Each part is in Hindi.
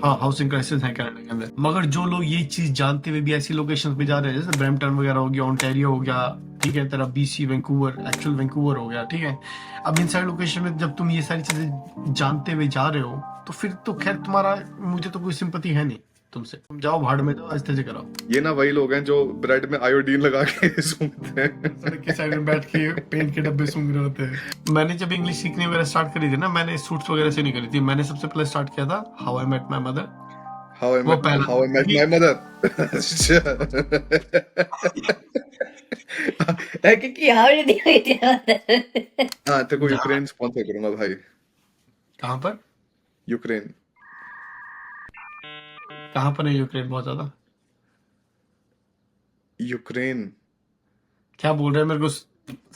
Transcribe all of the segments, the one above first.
हाँ, हाउसिंग क्राइसिस है कनाडा के अंदर। मगर जो लोग ये चीज जानते हुए भी ऐसी लोकेशंस पे जा रहे हैं, जैसे ब्रैम्पटन वगैरह हो गया, ओंटारियो हो गया, ठीक है, तेरा बीसी, वैंकूवर, एक्चुअल वैंकूवर हो गया, ठीक है। अब इन सारी लोकेशन में जब तुम ये सारी चीजें जानते हुए जा रहे हो, तो फिर तो खैर तुम्हारा, मुझे तो कोई सिंपैथी है नहीं तुमसे। तुम जाओ भाड़ में, जाओ ऐसे कराओ। ये ना वही लोग हैं जो ब्रेड में आयोडीन लगा के सूंघते हैं। सड़क के साइड में बैठ के पेंट के डब्बे सूंघ रहे होते हैं। मैंने जब इंग्लिश सीखने वगैरह स्टार्ट करी थी ना, मैंने सूट्स वगैरह से नहीं करी थी। मैंने सबसे पहले स्टार्ट किया था how I met my mother. वो पहला हाउ आई मेट क्योंकि माय मदर। अच्छा। क्योंकि how did you meet your mother? हाँ, तेरे को जहाँ यूक्रेन स्पॉन्सर करूंगा भाई। कहाँ पर यूक्रेन। कहाँ पर है यूक्रेन? बहुत ज्यादा यूक्रेन। क्या बोल रहे हैं, मेरे को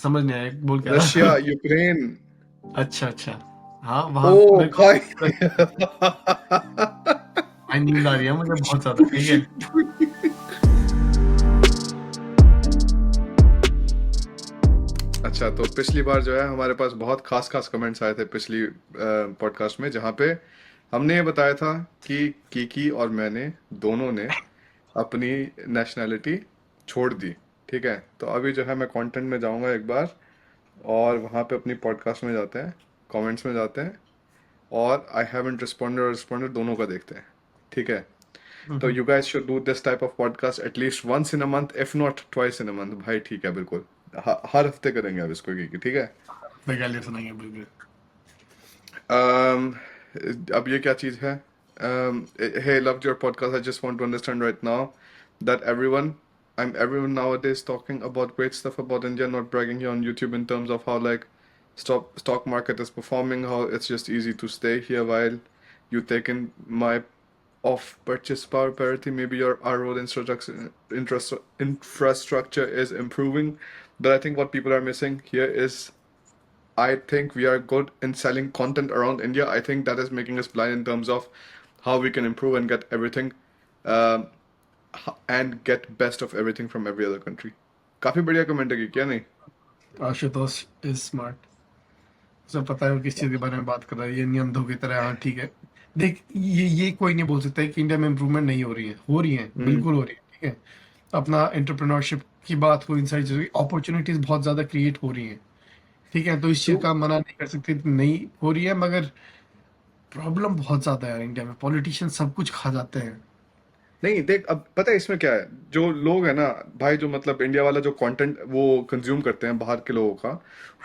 समझ नहीं आया, बोल क्या रशिया, रहा? यूक्रेन। अच्छा अच्छा। हाँ ओ वहां मेरे को भाई। भाई नींद आ रही है मुझे बहुत ज्यादा, ठीक है। अच्छा, तो पिछली बार जो है हमारे पास बहुत खास खास कमेंट्स आए थे पिछली पॉडकास्ट में, जहाँ पे हमने ये बताया था कि कीकी और मैंने दोनों ने अपनी नेशनैलिटी छोड़ दी। ठीक है, तो अभी जो है मैं कंटेंट में जाऊंगा एक बार, और वहाँ पे अपनी पॉडकास्ट में जाते हैं, कमेंट्स में जाते हैं, और आई हैवंट रिस्पॉन्डेड और रिस्पॉन्डेड दोनों का देखते हैं। ठीक है, तो you guys should do this type of podcast at least once in a month, if not twice in a month. भाई ठीक है, बिल्कुल हर हफ्ते करेंगे अब इसको, क्योंकि ठीक है। बेगालियां सुनाएंगे बिल्कुल। Um, अब ये क्या चीज़ है? Hey, loved your podcast. I just want to understand right now that everyone nowadays talking about great stuff about India, not bragging here on YouTube in terms of how like stock market is performing, how it's just easy to stay here while you take in my off purchase power parity. Maybe your our road infrastructure is improving, but I think what people are missing here is I think we are good in selling content around India. I think that is making us blind in terms of how we can improve and get everything, um, and get best of everything from every other country. काफी बढ़िया कमेंट है, क्या नहीं? Ashutosh is smart. उसे पता है वो किस चीज के बारे में बात कर रहा है, ये नहीं अंधों की तरह। हाँ ठीक है। देख ये कोई नहीं बोल सकता है कि इंडिया में इम्प्रूवमेंट नहीं हो रही है, हो रही है, हम्म। बिल्कुल हो रही है, ठीक है। अपना एंटरप्रेन्योरशिप की बात हो, इन सारी चीजों की अपॉर्चुनिटीज बहुत ज्यादा क्रिएट हो रही हैं, ठीक है। तो इस चीज तो का मना नहीं कर सकते कि नहीं हो रही है, मगर प्रॉब्लम बहुत ज्यादा है यार इंडिया में। पॉलिटिशियन सब कुछ खा जाते हैं। नहीं, देख अब पता है इसमें क्या है। जो लोग है ना भाई, जो मतलब इंडिया वाला जो कंटेंट वो कंज्यूम करते हैं बाहर के लोगों का,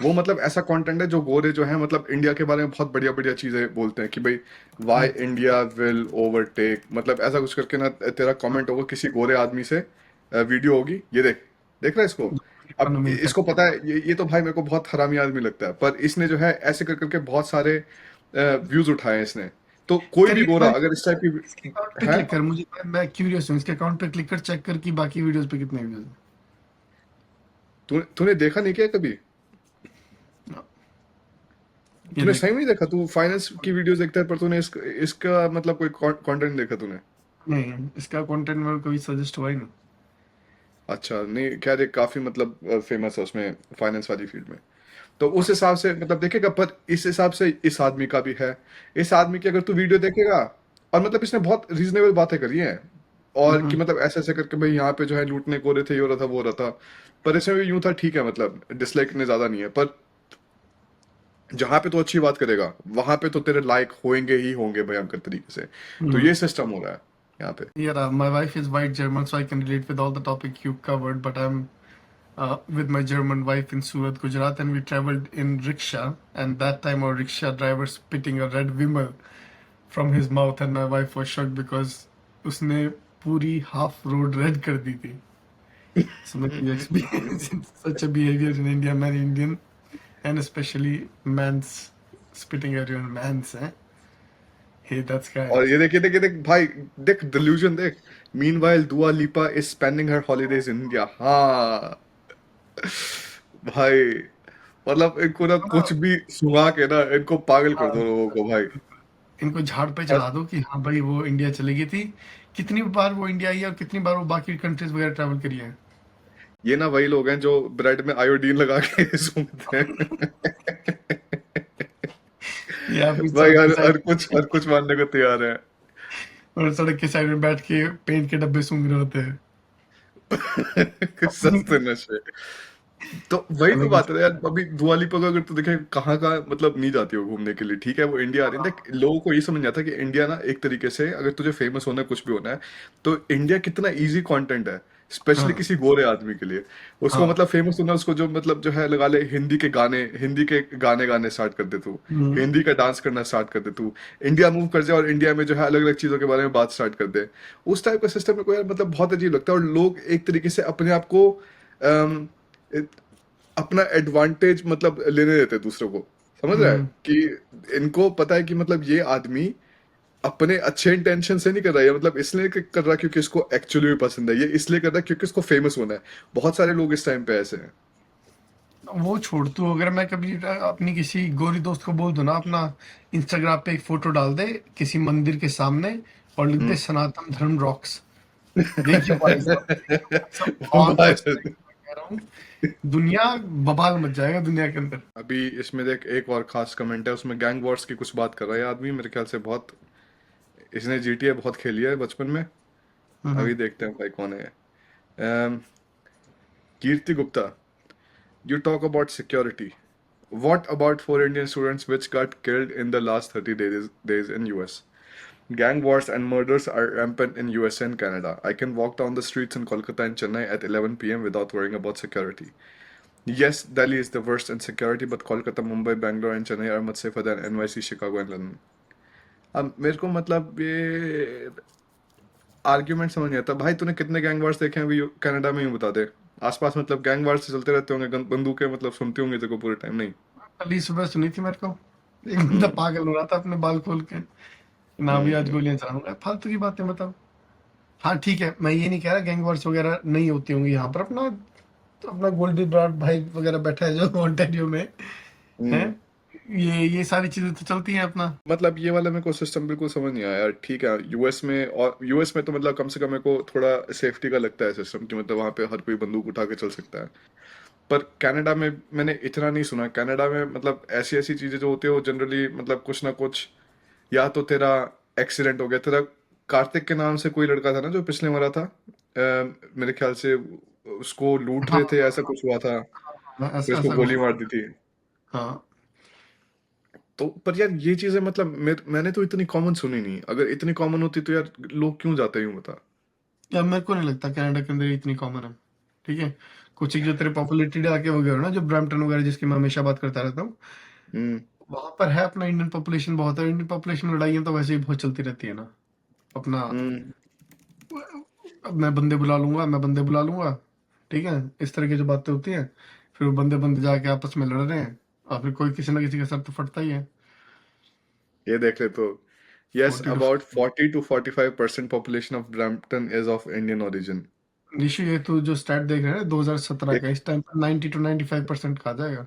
वो मतलब ऐसा कंटेंट है जो गोरे जो है मतलब इंडिया के बारे में बहुत बढ़िया बढ़िया चीजें बोलते हैं कि भाई वाई इंडिया विल ओवरटेक, मतलब ऐसा कुछ करके ना तेरा कमेंट होगा किसी गोरे आदमी से, वीडियो होगी, ये देख, देख रहा है इसको। अब इकोनॉमी इसको पता है ये तो भाई मेरे को बहुत हरामी आदमी लगता है, पर इसने जो है ऐसे कर करके बहुत सारे व्यूज उठाए हैं इसने। तो कोई भी करिए गोरा भाई। अगर इस टाइप इसके की अकाउंट पे है। क्लिक कर, मुझे मैं क्यूरियस हूँ, इसके अकाउंट पे क्लिक कर, चेक कर कि बाकी वीडियोस पे कितने व्यूज हैं। तूने देखा नहीं क्या कभी? ये तूने देख। सही में नहीं देखा? तू फाइनेंस की वीडियोस देखता है, पर तूने इसका मतलब कोई कंटेंट देखा तूने? नहीं, इसका कंटेंट मेरे को कभी सजेस्ट हुआ ही नहीं। अच्छा, नहीं खैर, ये काफी मतलब फेमस है उसमें, फाइनेंस वाली फील्ड में। तो उस हिसाब से मतलब देखेगा, पर इस हिसाब से इस आदमी का भी है। इस आदमी की अगर तू वीडियो देखेगा, और मतलब इसने बहुत रीजनेबल बातें करी हैं, और कि हम्म। मतलब ऐसे ऐसे करके भाई यहाँ पे जो है लूटने को रहे थे, ये हो रहा था वो हो रहा था। पर इसमें भी यूं था, ठीक है, मतलब डिसलाइक इतने ज्यादा नहीं है, पर जहां पे तो अच्छी बात करेगा वहां पे तो तेरे लाइक होंगे ही होंगे भयंकर तरीके से। तो हम्म। ये सिस्टम हो रहा है यहाँ पे। Yeah, my wife is white German, so I can relate with all the topic you covered. But I'm with my German wife in Surat, Gujarat, and we traveled in rickshaw. And that time, our rickshaw driver spitting a red Vimal from his mouth, and my wife was shocked because उसने पूरी half road red कर दी थी. So maybe experiencing such a behavior in India, many Indian, and especially man's spitting at your man's. Hey, that's guy. और ये देख, ये देख, ये देख भाई, देख डिल्यूजन देख। मीनवाइल दुआ लिपा is spending her holidays in India. हाँ भाई, मतलब इनको ना कुछ भी सुना के ना इनको पागल कर दो लोगों को भाई। इनको झाड़ पे चढ़ा दो कि हाँ भाई वो इंडिया चली गई थी। कितनी बार वो इंडिया आई है और कितनी बार वो बाकी कंट्रीज वगैरह ट्रैवल करी है। ये ना वही लोग हैं जो ब्रेड में आयोडीन लगा के सूंघते हैं। या फिर भाई सड़क के साइड हर कुछ मानने को तैयार है। और सड़क के साइड में बैठ के पेंट के डब्बे सूंघ रहे होते हैं अपनी सस्ते नशे। तो वही तो अलग ही। बात है यार, अभी दुआ लिपा का अगर तो देखे कहाँ कहाँ मतलब नहीं जाती हो घूमने के लिए, ठीक है वो इंडिया आ रही है, देख लोगों को ये समझ नहीं आता कि इंडिया ना एक तरीके से अगर तुझे फेमस होना है कुछ भी होना है तो इंडिया कितना इजी कंटेंट है, स्पेशली हाँ किसी गोरे आदमी के लिए। उसको हाँ। मतलब फेमस होना, उसको जो मतलब जो है लगा ले हिंदी के गाने गाने स्टार्ट कर दे तू, हम्म, हिंदी का डांस करना स्टार्ट कर दे तू, इंडिया मूव कर जाए और इंडिया में जो है अलग अलग चीजों के बारे में बात स्टार्ट कर दे। उस टाइप का सिस्टम में को यार मतलब बहुत अजीब लगता है, और लोग एक तरीके से अपने आप को अम, अपना एडवांटेज मतलब लेने देते हैं दूसरों को, समझ रहा है हम्म। कि इनको पता है कि मतलब ये आदमी अपने अच्छे इंटेंशन से नहीं कर रहा है, मतलब इसलिए कर रहा है क्योंकि इसको एक्चुअली भी पसंद है, ये इसलिए कर रहा है क्योंकि इसको फेमस होना है। बहुत सारे लोग इस टाइम पे ऐसे हैं। वो छोड़ तू, अगर मैं कभी अपनी किसी गोरी दोस्त को बोल दूं ना अपना इंस्टाग्राम पे एक फोटो डाल दे किसी मंदिर के सामने और लिख दे हम्म। सनातन धर्म रॉक्स, देखियो भाई साहब, देखियो भाई साहब, ऑन द Viral। स्ट्राइक मैं कह रहा हूँ, दुनिया बवाल मच जाएगा दुनिया के अंदर। अभी इसमें देख एक और खास कमेंट है, उसमें गैंग वॉर्स की कुछ बात कर रहा है ये आदमी, मेरे ख्याल से बहुत इसने जीटीए बहुत खेली है बचपन में। हम्म। अभी देखते हैं भाई कौन है। अम, कीर्ति Gupta, you talk about security. What about 4 Indian students which got killed in the last 30 days in US? Gang wars and murders are rampant in USA and Canada. I can walk down the streets in Kolkata and Chennai at 11 p.m. without worrying about security. Yes, Delhi is the worst in security, but Kolkata, Mumbai, Bangalore, and Chennai are much safer than NYC, Chicago, and London. अब मेरे को मतलब ये आर्ग्यूमेंट समझ नहीं आता भाई, तूने कितने गैंग वार्स देखे हैं अभी कनाडा में, ही बता दे। आसपास मतलब गैंग वार्स चलते रहते होंगे, बंदूकें मतलब सुनती होंगी तेरे को पूरे टाइम, नहीं? कल ही सुबह सुनी थी मेरे को, एक बंदा हम्म। पागल हो रहा था अपने बाल खोल के, ना भी आज हम्म। गोलियां चलाऊंगा, फालतू की बातें बताओ। हाँ ठीक है, मैं ये नहीं कह रहा गैंग वॉर्स वगैरह नहीं होती होंगी यहाँ पर, अपना तो अपना गोल्डी ब्राड भाई वगैरह बैठा है जो ओंटारियो में है, हम्म। ये सारी चीजें तो चलती हैं अपना। मतलब ये वाला मेरे को सिस्टम बिल्कुल समझ नहीं आया यार। ठीक है यूएस में, और यूएस में तो मतलब कम से कम मेरे को थोड़ा सेफ्टी का लगता है सिस्टम, कि मतलब वहाँ पे हर कोई बंदूक उठा के चल सकता है। पर कनाडा में मैंने इतना नहीं सुना। कनाडा में मतलब ऐसी ऐसी चीजें जो होती है वो जनरली मतलब कुछ ना कुछ, या तो तेरा एक्सीडेंट हो गया, तेरा कार्तिक के नाम से कोई लड़का था ना जो पिछले मरा था, मेरे ख्याल से उसको लूट हाँ रहे थे, ऐसा कुछ हुआ था, हाँ, फिर ऐसा उसको ऐसा कुछ गोली हुआ। मार दी थी। हाँ तो पर यार ये चीजें मतलब मैंने तो इतनी कॉमन सुनी नहीं, अगर इतनी कॉमन होती तो यार लोग क्यों जाते यूं, बता। यार मेरे को नहीं लगता कनाडा के अंदर ये इतनी कॉमन है। ठीक है, कुछ एक जो तेरे पॉपुलेटेड आके वगैरह ना, जो ब्रैम्पटन वगैरह जिसकी मैं हमेशा बात करता रहता हूँ, हम्म। वहां पर है अपना इंडियन पॉपुलेशन बहुत है, इंडियन पॉपुलेशन लड़ाइयाँ तो वैसे ही बहुत चलती रहती है ना अपना। हम्म। अब मैं बंदे बुला लूंगा, मैं बंदे बुला लूंगा, ठीक है, इस तरह की जो बातें होती हैं, फिर वो बंदे बंदे जाके आपस में लड़ रहे हैं और फिर कोई किसी ना किसी का सर तो फटता ही है। ये देख ले तो, yes 40 about to 40 to 45% population of Brampton is of Indian origin. Nishu, ये तू जो स्टैट देख रहा है 2017 का, एक, इस टाइम पर 90 to 95% का आ जाएगा।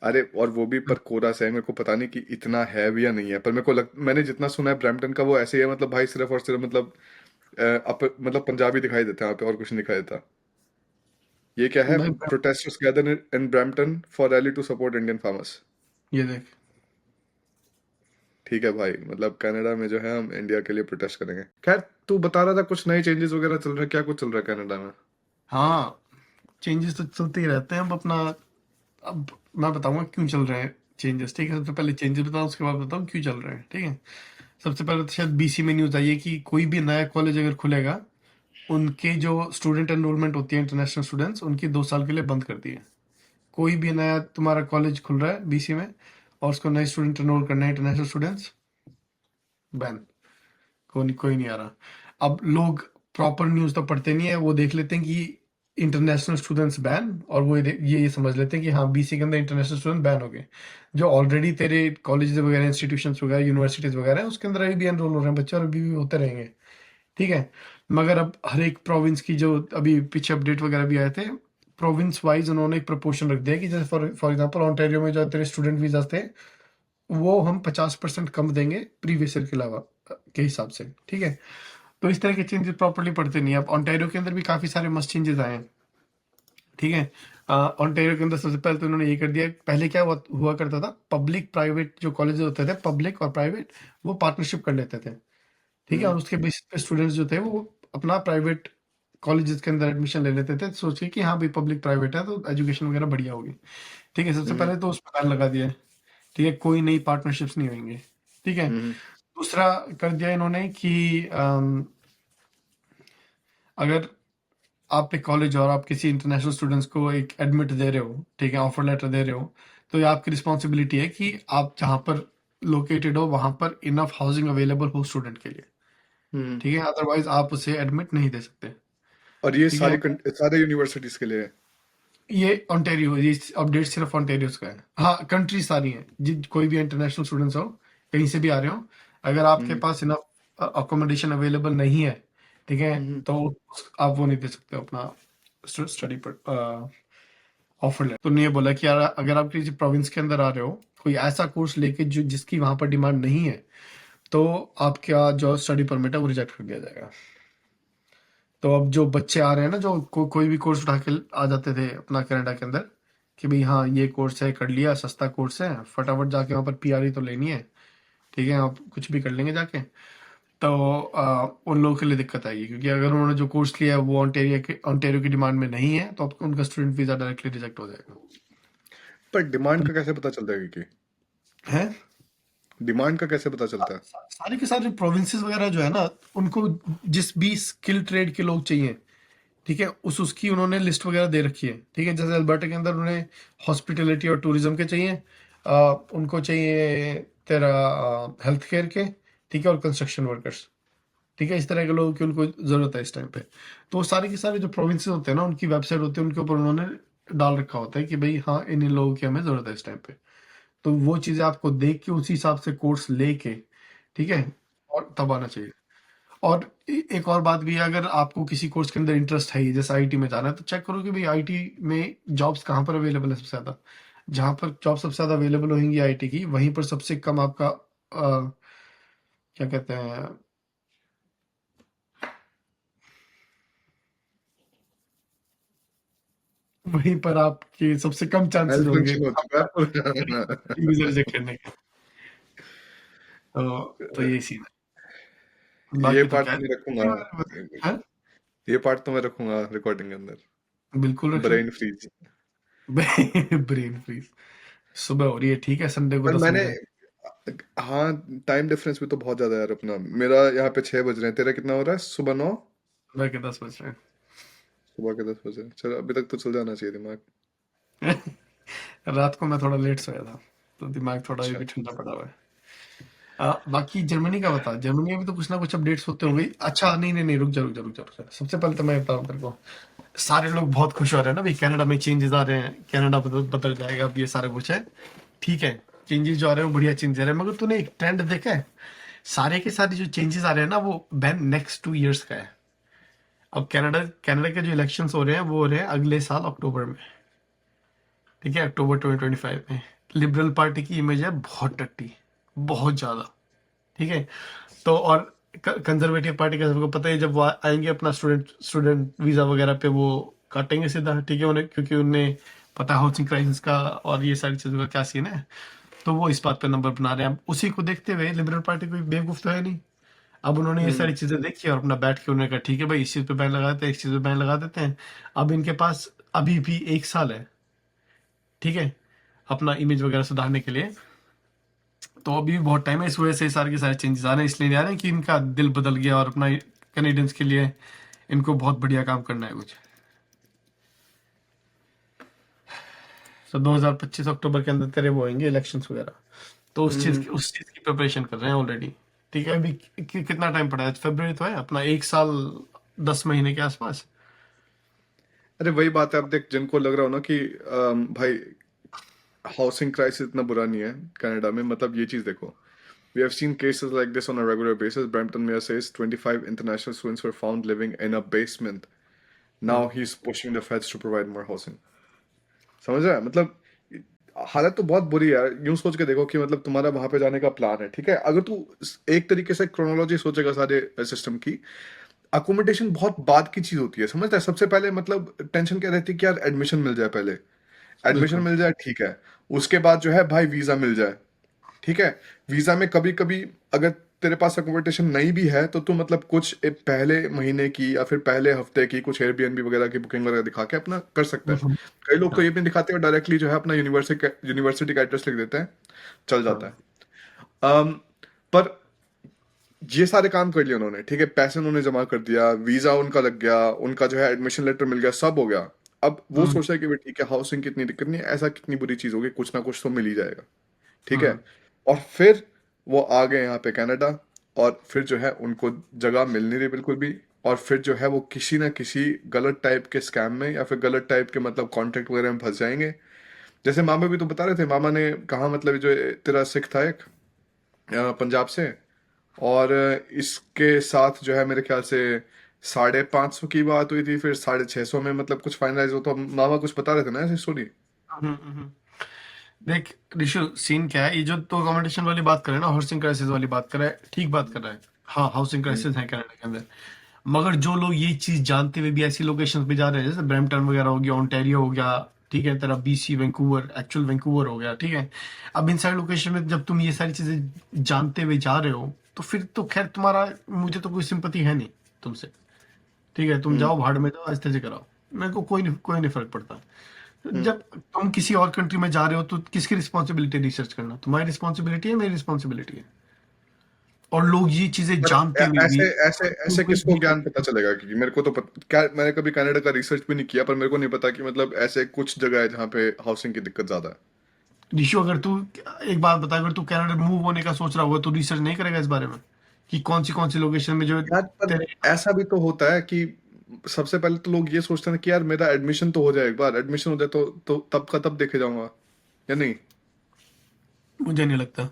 अरे और वो भी पर कोरा से है, मेरे को पता नहीं कि इतना है भी या नहीं है, पर मैंने जितना सुना है ब्रैम्पटन का वो ऐसे ही है, मतलब भाई सिर्फ और सिर्फ मतलब मतलब पंजाबी दिखाई देता है यहाँ पे, और कुछ नहीं दिखाई देता। ये क्या है, भाई protesters gather in Brampton for rally to support Indian farmers. ये देख। ठीक है भाई, मतलब कनाडा में जो है हम इंडिया के लिए प्रोटेस्ट करेंगे। खैर तू बता रहा था कुछ नए चेंजेस वगैरह चल रहे हैं, क्या कुछ चल रहा है कनाडा में? हाँ, चेंजेस तो चलते ही रहते हैं। अब अपना, अब मैं बताऊंगा क्यों चल रहे हैं चेंजेस, ठीक है। सबसे पहले चेंजेस बताऊं, उसके बाद बताऊं क्यों चल रहे हैं, ठीक है। सबसे पहले तो शायद बीसी में न्यूज आई है कि कोई भी नया कॉलेज अगर खुलेगा, उनके जो स्टूडेंट एनरोलमेंट होती है इंटरनेशनल स्टूडेंट्स, उनकी 2 साल के लिए बंद कर दी है। कोई भी नया तुम्हारा कॉलेज खुल रहा है बीसी में और उसको नए स्टूडेंट एनरोल करना है, इंटरनेशनल स्टूडेंट्स, बैन, कोई नहीं आ रहा। अब लोग प्रॉपर न्यूज तो पढ़ते नहीं है, वो देख लेते हैं कि इंटरनेशनल स्टूडेंट्स बैन, और वो ये समझ लेते हैं कि हाँ बीसी के अंदर इंटरनेशनल स्टूडेंट बैन हो गए। जो ऑलरेडी तेरे कॉलेज वगैरह, इंस्टीट्यूशंस वगैरह, यूनिवर्सिटीज वगैरह है, उसके अंदर अभी भी एनरोल हो रहे हैं बच्चे और अभी भी होते रहेंगे, ठीक है। मगर अब हर एक प्रोविंस की, जो अभी पीछे अपडेट वगैरह भी आए थे, प्रोविंस वाइज उन्होंने एक प्रपोर्शन रख दिया कि जैसे फॉर एग्जांपल ऑन्टेरियो में जो तेरे स्टूडेंट वीजा थे, वो हम 50% कम देंगे प्रीवियस ईयर के अलावा के हिसाब से, ठीक है। तो इस तरह के चेंजेस प्रॉपर्ली पड़ते नहीं है। अब ऑन्टेरियो के अंदर भी काफी सारे मस्त चेंजेस आए हैं, ठीक है। ऑन्टेरियो के अंदर सबसे पहले तो उन्होंने ये कर दिया, पहले क्या हुआ करता था, पब्लिक प्राइवेट जो कॉलेज होते थे, पब्लिक और प्राइवेट, वो पार्टनरशिप कर लेते थे, ठीक है, और उसके बेसिस पे स्टूडेंट्स जो थे वो अपना प्राइवेट कॉलेजेस के अंदर एडमिशन ले लेते थे, सोच के कि हाँ भाई पब्लिक प्राइवेट है तो एजुकेशन वगैरह बढ़िया होगी। ठीक है, सबसे हम्म पहले तो उस पर बैन लगा दिया है। ठीक है, कोई नई पार्टनरशिप्स नहीं होंगे। ठीक है, हम्म दूसरा कर दिया इन्होंने कि अगर आप एक कॉलेज और आप किसी इंटरनेशनल स्टूडेंट्स को एक एडमिट दे रहे हो, ठीक है, ऑफर लेटर दे रहे हो, तो ये आपकी रिस्पॉन्सिबिलिटी है कि आप जहाँ पर लोकेटेड हो वहाँ पर इनफ हाउसिंग अवेलेबल हो स्टूडेंट के लिए। हम्म। ठीक है, अदरवाइज आप उसे एडमिट नहीं दे सकते। और ये ठीक है, सारे यूनिवर्सिटीज के लिए है? ये ऑन्टेरियो, ये अपडेट सिर्फ ऑन्टेरियो का है। हाँ, कंट्री सारी है, जिन कोई भी इंटरनेशनल स्टूडेंट्स हो, कहीं से भी आ रहे हो, अगर आपके हम्म पास इनफ अकोमोडेशन अवेलेबल नहीं है, ठीक है, हम्म। तो आप वो नहीं दे सकते अपना स्टडी पर ऑफर ले। तो ये बोला कि यार अगर आप किसी प्रोविंस के अंदर आ रहे हो, कोई ऐसा कोर्स लेके जो जिसकी वहां पर डिमांड नहीं है, तो आपका जो स्टडी परमिट है वो रिजेक्ट कर दिया जाएगा। तो अब जो बच्चे आ रहे हैं ना, जो कोई भी कोर्स उठा के आ जाते थे अपना कनाडा के अंदर, कि भाई हाँ ये कोर्स है, कर लिया, सस्ता कोर्स है, फटाफट जाके वहाँ पर पीआरई तो लेनी है, ठीक है, आप कुछ भी कर लेंगे जाके, तो उन लोगों के लिए दिक्कत आएगी, क्योंकि अगर उन्होंने जो कोर्स लिया है वो ऑन्टेरियो की डिमांड में नहीं है, तो आपको उनका स्टूडेंट वीजा डायरेक्टली रिजेक्ट हो जाएगा। पर डिमांड का कैसे पता चलता है कि है, डिमांड का कैसे पता चलता है? सारे के सारे प्रोविंसेस वगैरह जो है ना, उनको जिस भी स्किल ट्रेड के लोग चाहिए, ठीक है, उसकी उन्होंने लिस्ट वगैरह दे रखी है। ठीक है, जैसे अल्बर्टा के अंदर उन्हें हॉस्पिटलिटी और टूरिज्म के चाहिए, उनको चाहिए तेरा हेल्थ केयर के, ठीक है, और कंस्ट्रक्शन वर्कर्स। ठीक है, इस तरह के लोगों की उनको जरूरत है इस टाइम पे। तो वो सारे के सारे जो प्रोविंसेस होते हैं ना, उनकी वेबसाइट होती है, उनके ऊपर उन्होंने डाल रखा होता है कि भाई हाँ इन लोगों की हमें जरूरत है इस टाइम पे। तो वो चीजें आपको देख के उसी हिसाब से कोर्स लेके, ठीक है, और तब आना चाहिए। और एक और बात भी है, अगर आपको किसी कोर्स के अंदर इंटरेस्ट है ही, जैसे आईटी में जाना है, तो चेक करो कि भाई आईटी में जॉब्स कहाँ पर अवेलेबल है सबसे ज्यादा। जहाँ पर जॉब सबसे ज्यादा अवेलेबल होंगी आईटी की, वहीं पर सबसे कम आपका क्या कहते हैं, वहीं पर आपके सबसे कम चांसेस हेल्थ होंगे फंक्शन हो चुका है। वीजा रिजेक्ट करने के। तो यही सीन है, ये बाकी तो पार्ट क्या तो मैं है। रखूंगा। हाँ, ये पार्ट तो मैं रखूंगा रिकॉर्डिंग के अंदर। बिल्कुल रखना। Brain freeze. Brain freeze. सुबह हो रही है, ठीक है, संडे को पर 10 मैंने, बजे। हाँ, टाइम डिफरेंस भी तो बहुत ज्यादा है यार अपना। मेरा यहाँ पे 6 बज रहे हैं, तेरा कितना हो रहा है? सुबह 9? सुबह के 10 बज रहे सुबह के 10 बजे। चलो अभी तक तो चल जाना चाहिए दिमाग। हैं। रात को मैं थोड़ा लेट सोया था, तो दिमाग थोड़ा अभी अच्छा। भी ठंडा पड़ा हुआ है। बाकी जर्मनी का बता, जर्मनी में भी तो कुछ ना कुछ अपडेट्स होते होंगे। अच्छा, नहीं नहीं नहीं, रुक जा रुक जा रुक जा रुक जा, सबसे पहले तो मैं बताऊं तेरे को, सारे लोग बहुत खुश हो रहे हैं ना भाई, कनाडा में चेंजेस आ रहे हैं, कनाडा बदल बदल जाएगा, अब ये सारा कुछ है। ठीक है, चेंजेस जो आ रहे हैं वो बढ़िया चेंजेस आ रहे हैं, मगर तूने एक ट्रेंड देखा है, सारे के सारे जो चेंजेस आ रहे हैं ना, वो बैन नेक्स्ट 2 इयर्स का है। अब कनाडा कनाडा के जो इलेक्शंस हो रहे हैं वो हो रहे हैं अगले साल अक्टूबर में। ठीक है, अक्टूबर 2025 में। लिबरल पार्टी की इमेज है बहुत टट्टी, बहुत ज्यादा। ठीक है, तो और कंजर्वेटिव पार्टी का सबको पता है, जब वो आएंगे अपना स्टूडेंट स्टूडेंट वीजा वगैरह पे वो काटेंगे सीधा। ठीक है, उन्हें क्योंकि उन्हें पता है हाउसिंग क्राइसिस का और ये सारी चीजों का क्या सीन है, तो वो इस बात पे नंबर बना रहे हैं। अब उसी को देखते हुए लिबरल पार्टी कोई बेवकूफ तो है नहीं, अब उन्होंने ये हम्म सारी चीजें देखी और अपना बैठ के उन्होंने कहा ठीक है भाई, इस चीज पे बैन लगा देते हैं, इस चीज पे बैन लगा देते हैं। अब इनके पास अभी भी 1 साल है, ठीक है, अपना इमेज वगैरह सुधारने के लिए। तो अभी भी बहुत टाइम है, इस वजह से सारे के सारे चेंजेस आ रहे हैं, इसलिए नहीं आ रहे हैं कि इनका दिल बदल गया और अपना कैनेडियंस के लिए इनको बहुत बढ़िया काम करना है कुछ। तो 2025 अक्टूबर के अंदर तेरे वो होंगे इलेक्शंस वगैरह, तो हम्म। उस चीज की प्रिपरेशन कर रहे हैं ऑलरेडी। ठीक है, अभी कितना टाइम पड़ा है, फरवरी तो है अपना, 1 साल 10 महीने के आसपास। अरे वही बात है। अब देख, जिनको लग रहा हो ना कि भाई हाउसिंग क्राइसिस इतना बुरा नहीं है कनाडा में, मतलब ये चीज देखो। We have seen cases like this on a regular basis. Brampton Mayor says 25 international students were found living in a basement. Now hmm, he's pushing the feds to provide more housing. समझ रहा है? मतलब हालत तो बहुत बुरी है यार। यूं सोच के देखो कि मतलब तुम्हारा वहां पे जाने का प्लान है, ठीक है, अगर तू एक तरीके से क्रोनोलॉजी सोचेगा सारे सिस्टम की, अकोमोडेशन बहुत बाद की चीज होती है, समझता है? सबसे पहले मतलब टेंशन क्या रहती है कि यार एडमिशन मिल जाए पहले। एडमिशन बिल्कुल। मिल जाए, ठीक है। उसके बाद जो है भाई वीजा मिल जाए, ठीक है। वीजा में कभी कभी अगर तेरे पास अकोमोडेशन नहीं भी है तो तू मतलब कुछ पहले महीने की या फिर पहले हफ्ते की कुछ एयरबीएनबी वगैरह की बुकिंग वगैरह दिखा के अपना कर सकता है। हम्म, कई लोग तो हाँ ये भी दिखाते हैं डायरेक्टली जो है अपना यूनिवर्सिटी का एड्रेस लिख देते हैं, चल जाता हाँ। है। अम, पर ये सारे काम कर लिए उन्होंने, ठीक है, पैसे उन्होंने जमा कर दिया, वीजा उनका लग गया, उनका जो है एडमिशन लेटर मिल गया, सब हो गया। अब वो हम्म, सोच रहा है कि भाई ठीक है, हाउसिंग की इतनी दिक्कत नहीं है, ऐसा कितनी बुरी चीज होगी, कुछ ना कुछ तो मिल ही जाएगा, ठीक है। हम्म, और फिर वो आ गए यहाँ पे कनाडा, और फिर जो है उनको जगह मिल नहीं रही बिल्कुल भी, और फिर जो है वो किसी ना किसी गलत टाइप के स्कैम में या फिर गलत टाइप के मतलब कॉन्ट्रैक्ट वगैरह में फंस जाएंगे। जैसे मामा भी तो बता रहे थे, मामा ने कहा मतलब जो तेरा सिख था एक पंजाब से, और इसके साथ जो है मेरे ख्याल से 550 की बात हुई थी, फिर 650 में मतलब कुछ फाइनलाइज हो, तो मामा कुछ बता रहे थे ना ऐसी स्टोरी। हम्म। देख ऋषु, सीन क्या है, ये जो तो अकोमोडेशन वाली बात कर रहे हैं ना, हाउसिंग क्राइसिस वाली बात कर रहा है, ठीक बात कर रहा है। हाँ, हाउसिंग हम्म, क्राइसिस है कनाडा के अंदर। मगर जो लोग ये चीज जानते हुए भी ऐसी लोकेशंस पे जा रहे हैं, जैसे ब्रैम्पटन वगैरह हो गया, ओंटारियो हो गया, ठीक है, तेरा बीसी वैंकूवर, एक्चुअल वैंकूवर हो गया, ठीक है। अब इन सारी लोकेशन में जब तुम ये सारी चीजें जानते हुए जा रहे हो, तो फिर तो खैर तुम्हारा, मुझे तो कोई सिंपति है नहीं तुमसे, ठीक है। तुम हम्म, जाओ भाड़ में, जाओ आस्ते से कराओ, मेरे को कोई नहीं फर्क पड़ता। हम्म। जब तुम किसी और कंट्री में जा रहे हो तो किसकी रिस्पॉन्सिबिलिटी रिसर्च करना, तुम्हारी रिस्पॉन्सिबिलिटी है, मेरी रिस्पॉन्सिबिलिटी है। और लोग ये चीजें पर जानते हुए भी ऐसे ऐसे ऐसे कोई किसको नहीं ज्ञान करते। पता चलेगा, क्योंकि मेरे को तो क्या, मैंने कभी कनाडा का रिसर्च भी नहीं किया, पर मेरे को नहीं पता कि मतलब ऐसे कुछ जगह है जहाँ पे हाउसिंग की दिक्कत ज्यादा है। निशु, अगर तू, एक बात बता, अगर तू कनाडा मूव होने का सोच रहा होगा तो रिसर्च नहीं करेगा इस बारे में कि कौन सी लोकेशन में जो यार पर तेरे। ऐसा भी तो होता है कि सबसे पहले तो लोग ये सोचते हैं कि यार मेरा एडमिशन तो हो जाए, एक बार एडमिशन हो जाए तो तब का तब देखे जाऊंगा, या नहीं। मुझे नहीं लगता।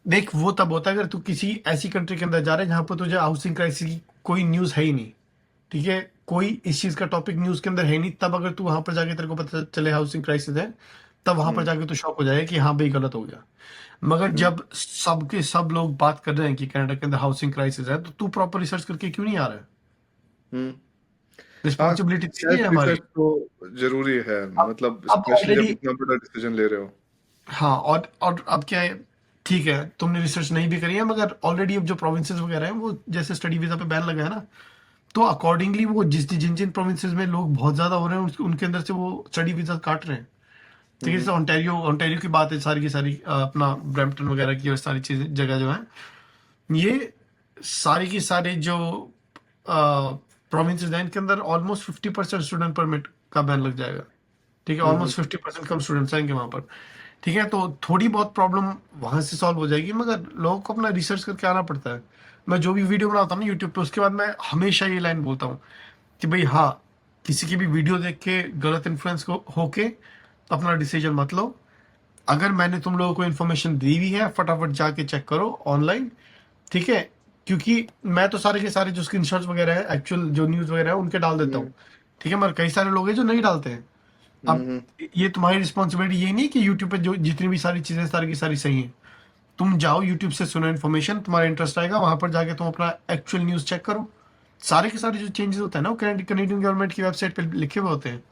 देख, वो तब होता है अगर तू किसी ऐसी कंट्री के अंदर जा रहा है जहां पर तुझे हाउसिंग क्राइसिस की कोई न्यूज है ही नहीं, ठीक है, कोई इस चीज का टॉपिक न्यूज के अंदर है नहीं, तब अगर तू वहां पर जाके तेरे को पता चले हाउसिंग क्राइसिस है, तब वहां पर हम्म, जाके तो शॉक हो जाएगा कि हाँ भाई गलत हो गया। मगर हम्म, जब सबके सब लोग बात कर रहे हैं कि कनाडा के अंदर हाउसिंग क्राइसिस है, तो तू प्रॉपर रिसर्च करके क्यों नहीं आ रहा है? हम्म। हाँ, रिस्पॉन्सिबिलिटी तेरी है सेल्फ हमारी। रिसर्च तो जरूरी है, अब मतलब अब स्पेशली जब ऑलरेडी, इतना बड़ा डिसीजन ले रहे हो। हाँ, और अब क्या है, ठीक है, तुमने रिसर्च नहीं भी करी है, मगर ऑलरेडी अब जो प्रोविंसेस वगैरह हैं वो जैसे स्टडी वीजा पे बैन लगा है ना, तो अकॉर्डिंगली वो जिन जिन प्रोविंसेस में लोग बहुत ज्यादा हो रहे हैं उनके अंदर से वो स्टडी वीजा काट रहे हैं। ठीक है, हम्म, जैसे ऑन्टेरियो ऑन्टेरियो की बात है, सारी की सारी अपना ब्रैम्पटन वगैरह की, और सारी चीजें जगह जो है, ये सारी की सारी जो प्रोविंसेस हैं, इनके अंदर ऑलमोस्ट 50% स्टूडेंट परमिट का बैन लग जाएगा। ठीक है, हम्म, ऑलमोस्ट 50% कम स्टूडेंट्स आएंगे वहां पर। ठीक है, तो थोड़ी बहुत प्रॉब्लम वहां से सॉल्व हो जाएगी, मगर लोगों को अपना रिसर्च करके आना पड़ता है। मैं जो भी वीडियो बनाता हूँ ना यूट्यूब पे, उसके बाद मैं हमेशा ये लाइन बोलता हूँ कि भाई हाँ, किसी की भी वीडियो देख के गलत इन्फ्लुएंस को होके अपना डिसीजन मत लो। अगर मैंने तुम लोगों को इन्फॉर्मेशन दी हुई है, फटाफट जाके चेक करो ऑनलाइन, ठीक है। क्योंकि मैं तो सारे के सारे जो स्क्रीनशॉट्स वगैरह है, एक्चुअल जो न्यूज़ वगैरह है, उनके डाल देता हम्म, हूँ, ठीक है, मगर कई सारे लोग हैं जो नहीं डालते हैं। अब हम्म, ये तुम्हारी रिस्पॉन्सिबिलिटी ये नहीं कि यूट्यूब पे जो जितनी भी सारी चीजें सारी की सारी सही हैं। तुम जाओ यूट्यूब से, सुनो इन्फॉर्मेशन, तुम्हारा इंटरेस्ट आएगा, वहां पर जाके तुम अपना एक्चुअल न्यूज चेक करो। सारे के सारे जो चेंजेस होते हैं ना, वो कनेडियन गवर्नमेंट की वेबसाइट पे लिखे हुए होते हैं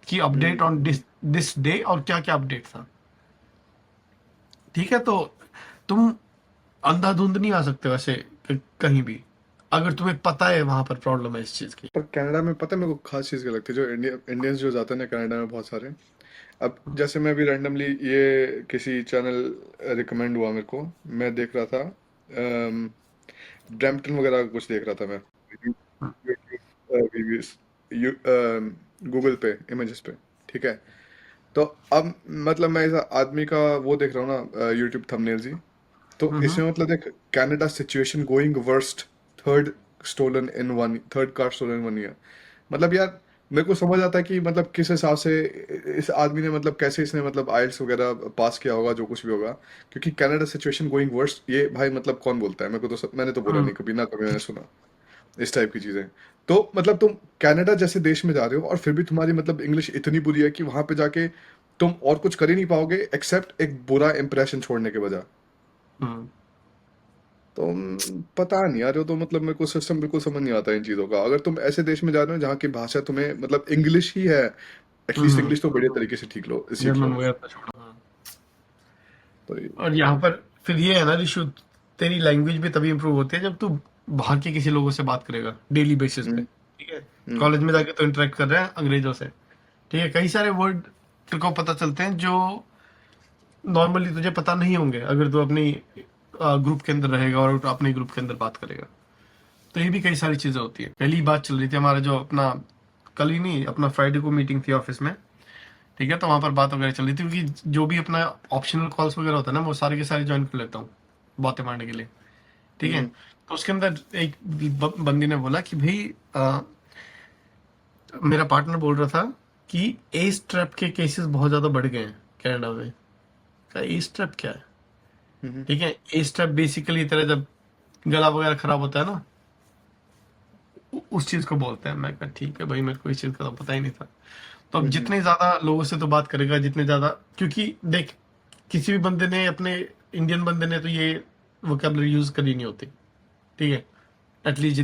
कि update on hmm. This this day, और क्या क्या अपडेट था। ठीक है, तो तुम अंधाधुंध नहीं आ सकते वैसे कहीं भी, अगर तुम्हें पता है वहां पर प्रॉब्लम है इस चीज की। पर कनाडा में पता है मेरे को खास चीज़ क्या लगती है, जो इंडियंस जो जाते हैं ना कनाडा में बहुत सारे। अब जैसे मैं अभी रैंडमली ये किसी चैनल रिकमेंड हुआ मेरे को, मैं देख रहा था, ब्रैम्पटन वगैरह का कुछ देख रहा था मैं, गूगल पे इमेजेस पे, ठीक है। तो अब मतलब मैं इस आदमी का वो देख रहा हूँ ना यूट्यूब थंबनेल्स ही, तो हम्म, इसमें मतलब देख, Canada situation going worst, third third car stolen one year. मतलब यार, मेरे को समझ आता है कि मतलब किस हिसाब से इस आदमी ने मतलब कैसे इसने मतलब आइल्स वगैरह पास किया होगा, जो कुछ भी होगा। क्योंकि कनाडा सिचुएशन गोइंग वर्स्ट, ये भाई मतलब कौन बोलता है, मेरे को तो मैंने तो बोला हम्म, नहीं कभी, ना कभी मैंने सुना इस टाइप की चीजें। तो मतलब तुम कनाडा जैसे देश में जा रहे हो और फिर भी तुम्हारी मतलब इंग्लिश इतनी बुरी है कि वहां पे जाके तुम और कुछ कर ही नहीं पाओगे एक्सेप्ट एक बुरा इंप्रेशन छोड़ने के बजाय। हम्म, तो पता नहीं यार, वो तो मतलब मेरे को सिस्टम बिल्कुल समझ नहीं आता इन चीज़ों का। अगर तुम ऐसे देश में जा रहे हो जहाँ की भाषा तुम्हें मतलब इंग्लिश ही है, एटलीस्ट हम्म, इंग्लिश तो बढ़िया तरीके से सीख जर्मन लो। वगैरह तो छोड़ो, हाँ। तो और यहाँ पर फिर ये है ना ऋषु, तेरी लैंग्वेज भी तभी इम्प्रूव होती है जब तू बाहर के किसी लोगों से बात करेगा डेली बेसिस पे, हम्म, ठीक है। हम्म, कॉलेज में जाके तो इंटरेक्ट कर रहे हैं अंग्रेजों से, ठीक है। कई सारे वर्ड तेरे को पता चलते हैं जो नॉर्मली तुझे पता नहीं होंगे अगर तू अपनी ग्रुप के अंदर रहेगा और अपने ग्रुप के अंदर बात करेगा। तो ये भी कई सारी चीजें होती है। पहली बात चल रही थी हमारा जो अपना, कल ही नहीं, अपना फ्राइडे को मीटिंग थी ऑफिस में, ठीक है। तो वहां पर बात वगैरह चल रही थी क्योंकि जो भी अपना ऑप्शनल कॉल्स वगैरह होता है ना, वो सारे के सारे ज्वाइन कर लेता हूँ बातें मारने के लिए, ठीक है। हम्म, तो उसके अंदर एक बंदी ने बोला कि भाई मेरा पार्टनर बोल रहा था कि एस ट्रैप के केसेस बहुत ज्यादा बढ़ गए हैं कनाडा में। का एस ट्रैप क्या है? हम्म, ठीक है, एस ट्रैप बेसिकली तरह जब गला वगैरह खराब होता है ना, उस चीज को बोलते हैं। मैं कहा ठीक है भाई, मेरे को इस चीज का तो पता ही नहीं था। तो अब हम्म, जितने ज्यादा लोगों से तो बात करेगा, जितने ज्यादा, क्योंकि देख, किसी भी बंदे ने, अपने इंडियन बंदे ने तो ये वोकेबलरी यूज करी नहीं होती, ठीक है। एटलीस्ट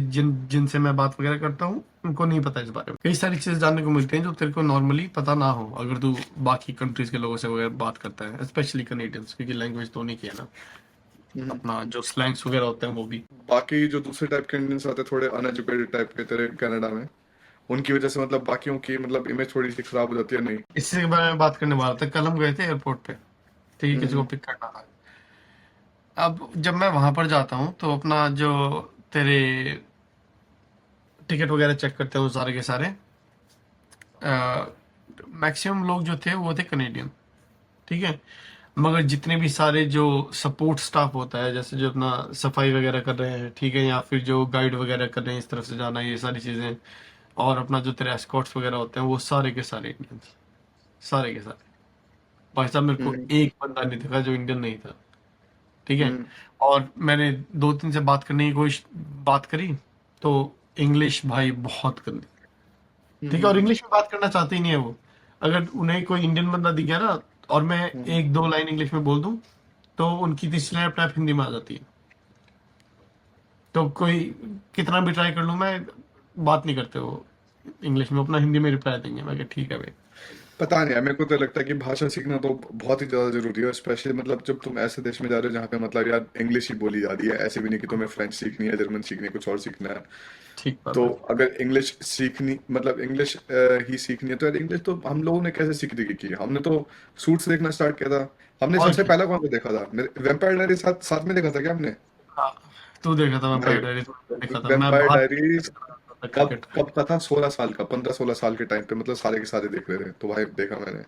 जिनसे मैं बात वगैरह करता हूँ उनको नहीं पता इस बारे में। कई सारी चीजें जानने को मिलती हैं जो तेरे को नॉर्मली पता ना हो अगर तू बाकी कंट्रीज के लोगों से वगैरह बात करता है, स्पेशली कनेडियंस, क्योंकि लैंग्वेज तो उन्हीं की है ना। हम्म। अपना जो स्लैंग्स वगैरह होते हैं वो भी। बाकी जो दूसरे टाइप के इंडियंस आते हैं थोड़े अनएजुकेटेड टाइप के तेरे कनाडा में, उनकी वजह से मतलब बाकियों की मतलब इमेज थोड़ी सी खराब हो जाती है नहीं? इसी के बारे में बात करने वाला था। कल हम गए थे एयरपोर्ट पे, ठीक है, किसी को हम्म, पिक करना था। अब जब मैं वहां पर जाता हूँ तो अपना जो तेरे टिकट वगैरह चेक करते हैं वो सारे के सारे, मैक्सिमम लोग जो थे वो थे कनेडियन, ठीक है। मगर जितने भी सारे जो सपोर्ट स्टाफ होता है, जैसे जो अपना सफाई वगैरह कर रहे हैं, ठीक है, या फिर जो गाइड वगैरह कर रहे हैं इस तरफ से जाना, ये सारी चीजें, और अपना जो तेरे एस्कॉर्ट्स वगैरह होते हैं, वो सारे के सारे इंडियंस, सारे के सारे। भाई साहब, मेरे को हम्म, एक बंदा नहीं दिखा जो इंडियन नहीं था, ठीक है। हम्म, और मैंने दो तीन से बात करने की कोशिश, बात करी, तो इंग्लिश भाई बहुत गंदी, ठीक है। और हम्म, इंग्लिश में बात करना चाहते ही नहीं है वो। अगर उन्हें कोई इंडियन बंदा दिख गया ना और मैं हम्म। एक दो लाइन इंग्लिश में बोल दूं, तो उनकी तीसरी लाइन अपने आप हिंदी में आ जाती है। तो कोई कितना भी ट्राई कर लूं मैं, बात नहीं करते वो इंग्लिश में, अपना हिंदी में रिप्लाई देंगे। मैं कहा ठीक है भाई। पता नहीं है, मेरे को तो लगता है कि भाषा सीखना तो बहुत ही ज्यादा जरूरी है, स्पेशली मतलब जब तुम ऐसे देश में जा रहे हो जहाँ पे मतलब यार इंग्लिश ही बोली जा रही है। ऐसे भी नहीं कि तुम्हें फ्रेंच सीखनी है, जर्मन सीखनी है, कुछ और सीखना है। ठीक बात तो है। अगर इंग्लिश सीखनी मतलब इंग्लिश ही सीखनी है तो यार इंग्लिश तो हम लोगों ने कैसे सीख दी की? हमने तो सूट्स देखना स्टार्ट किया था। हमने और सबसे क्या। पहला कौन सा देखा था? वेम्पायर डायरी साथ साथ में देखा था क्या हमने? हाँ, तू देखा था भाई वैम्पायर डायरीज? देखा था मैं वेम्पायर बाहर डायरीज कब क्रिकेट। कब का था? 16 साल का, 15-16 साल के टाइम पे मतलब सारे के सारे देख रहे थे, तो भाई देखा मैंने।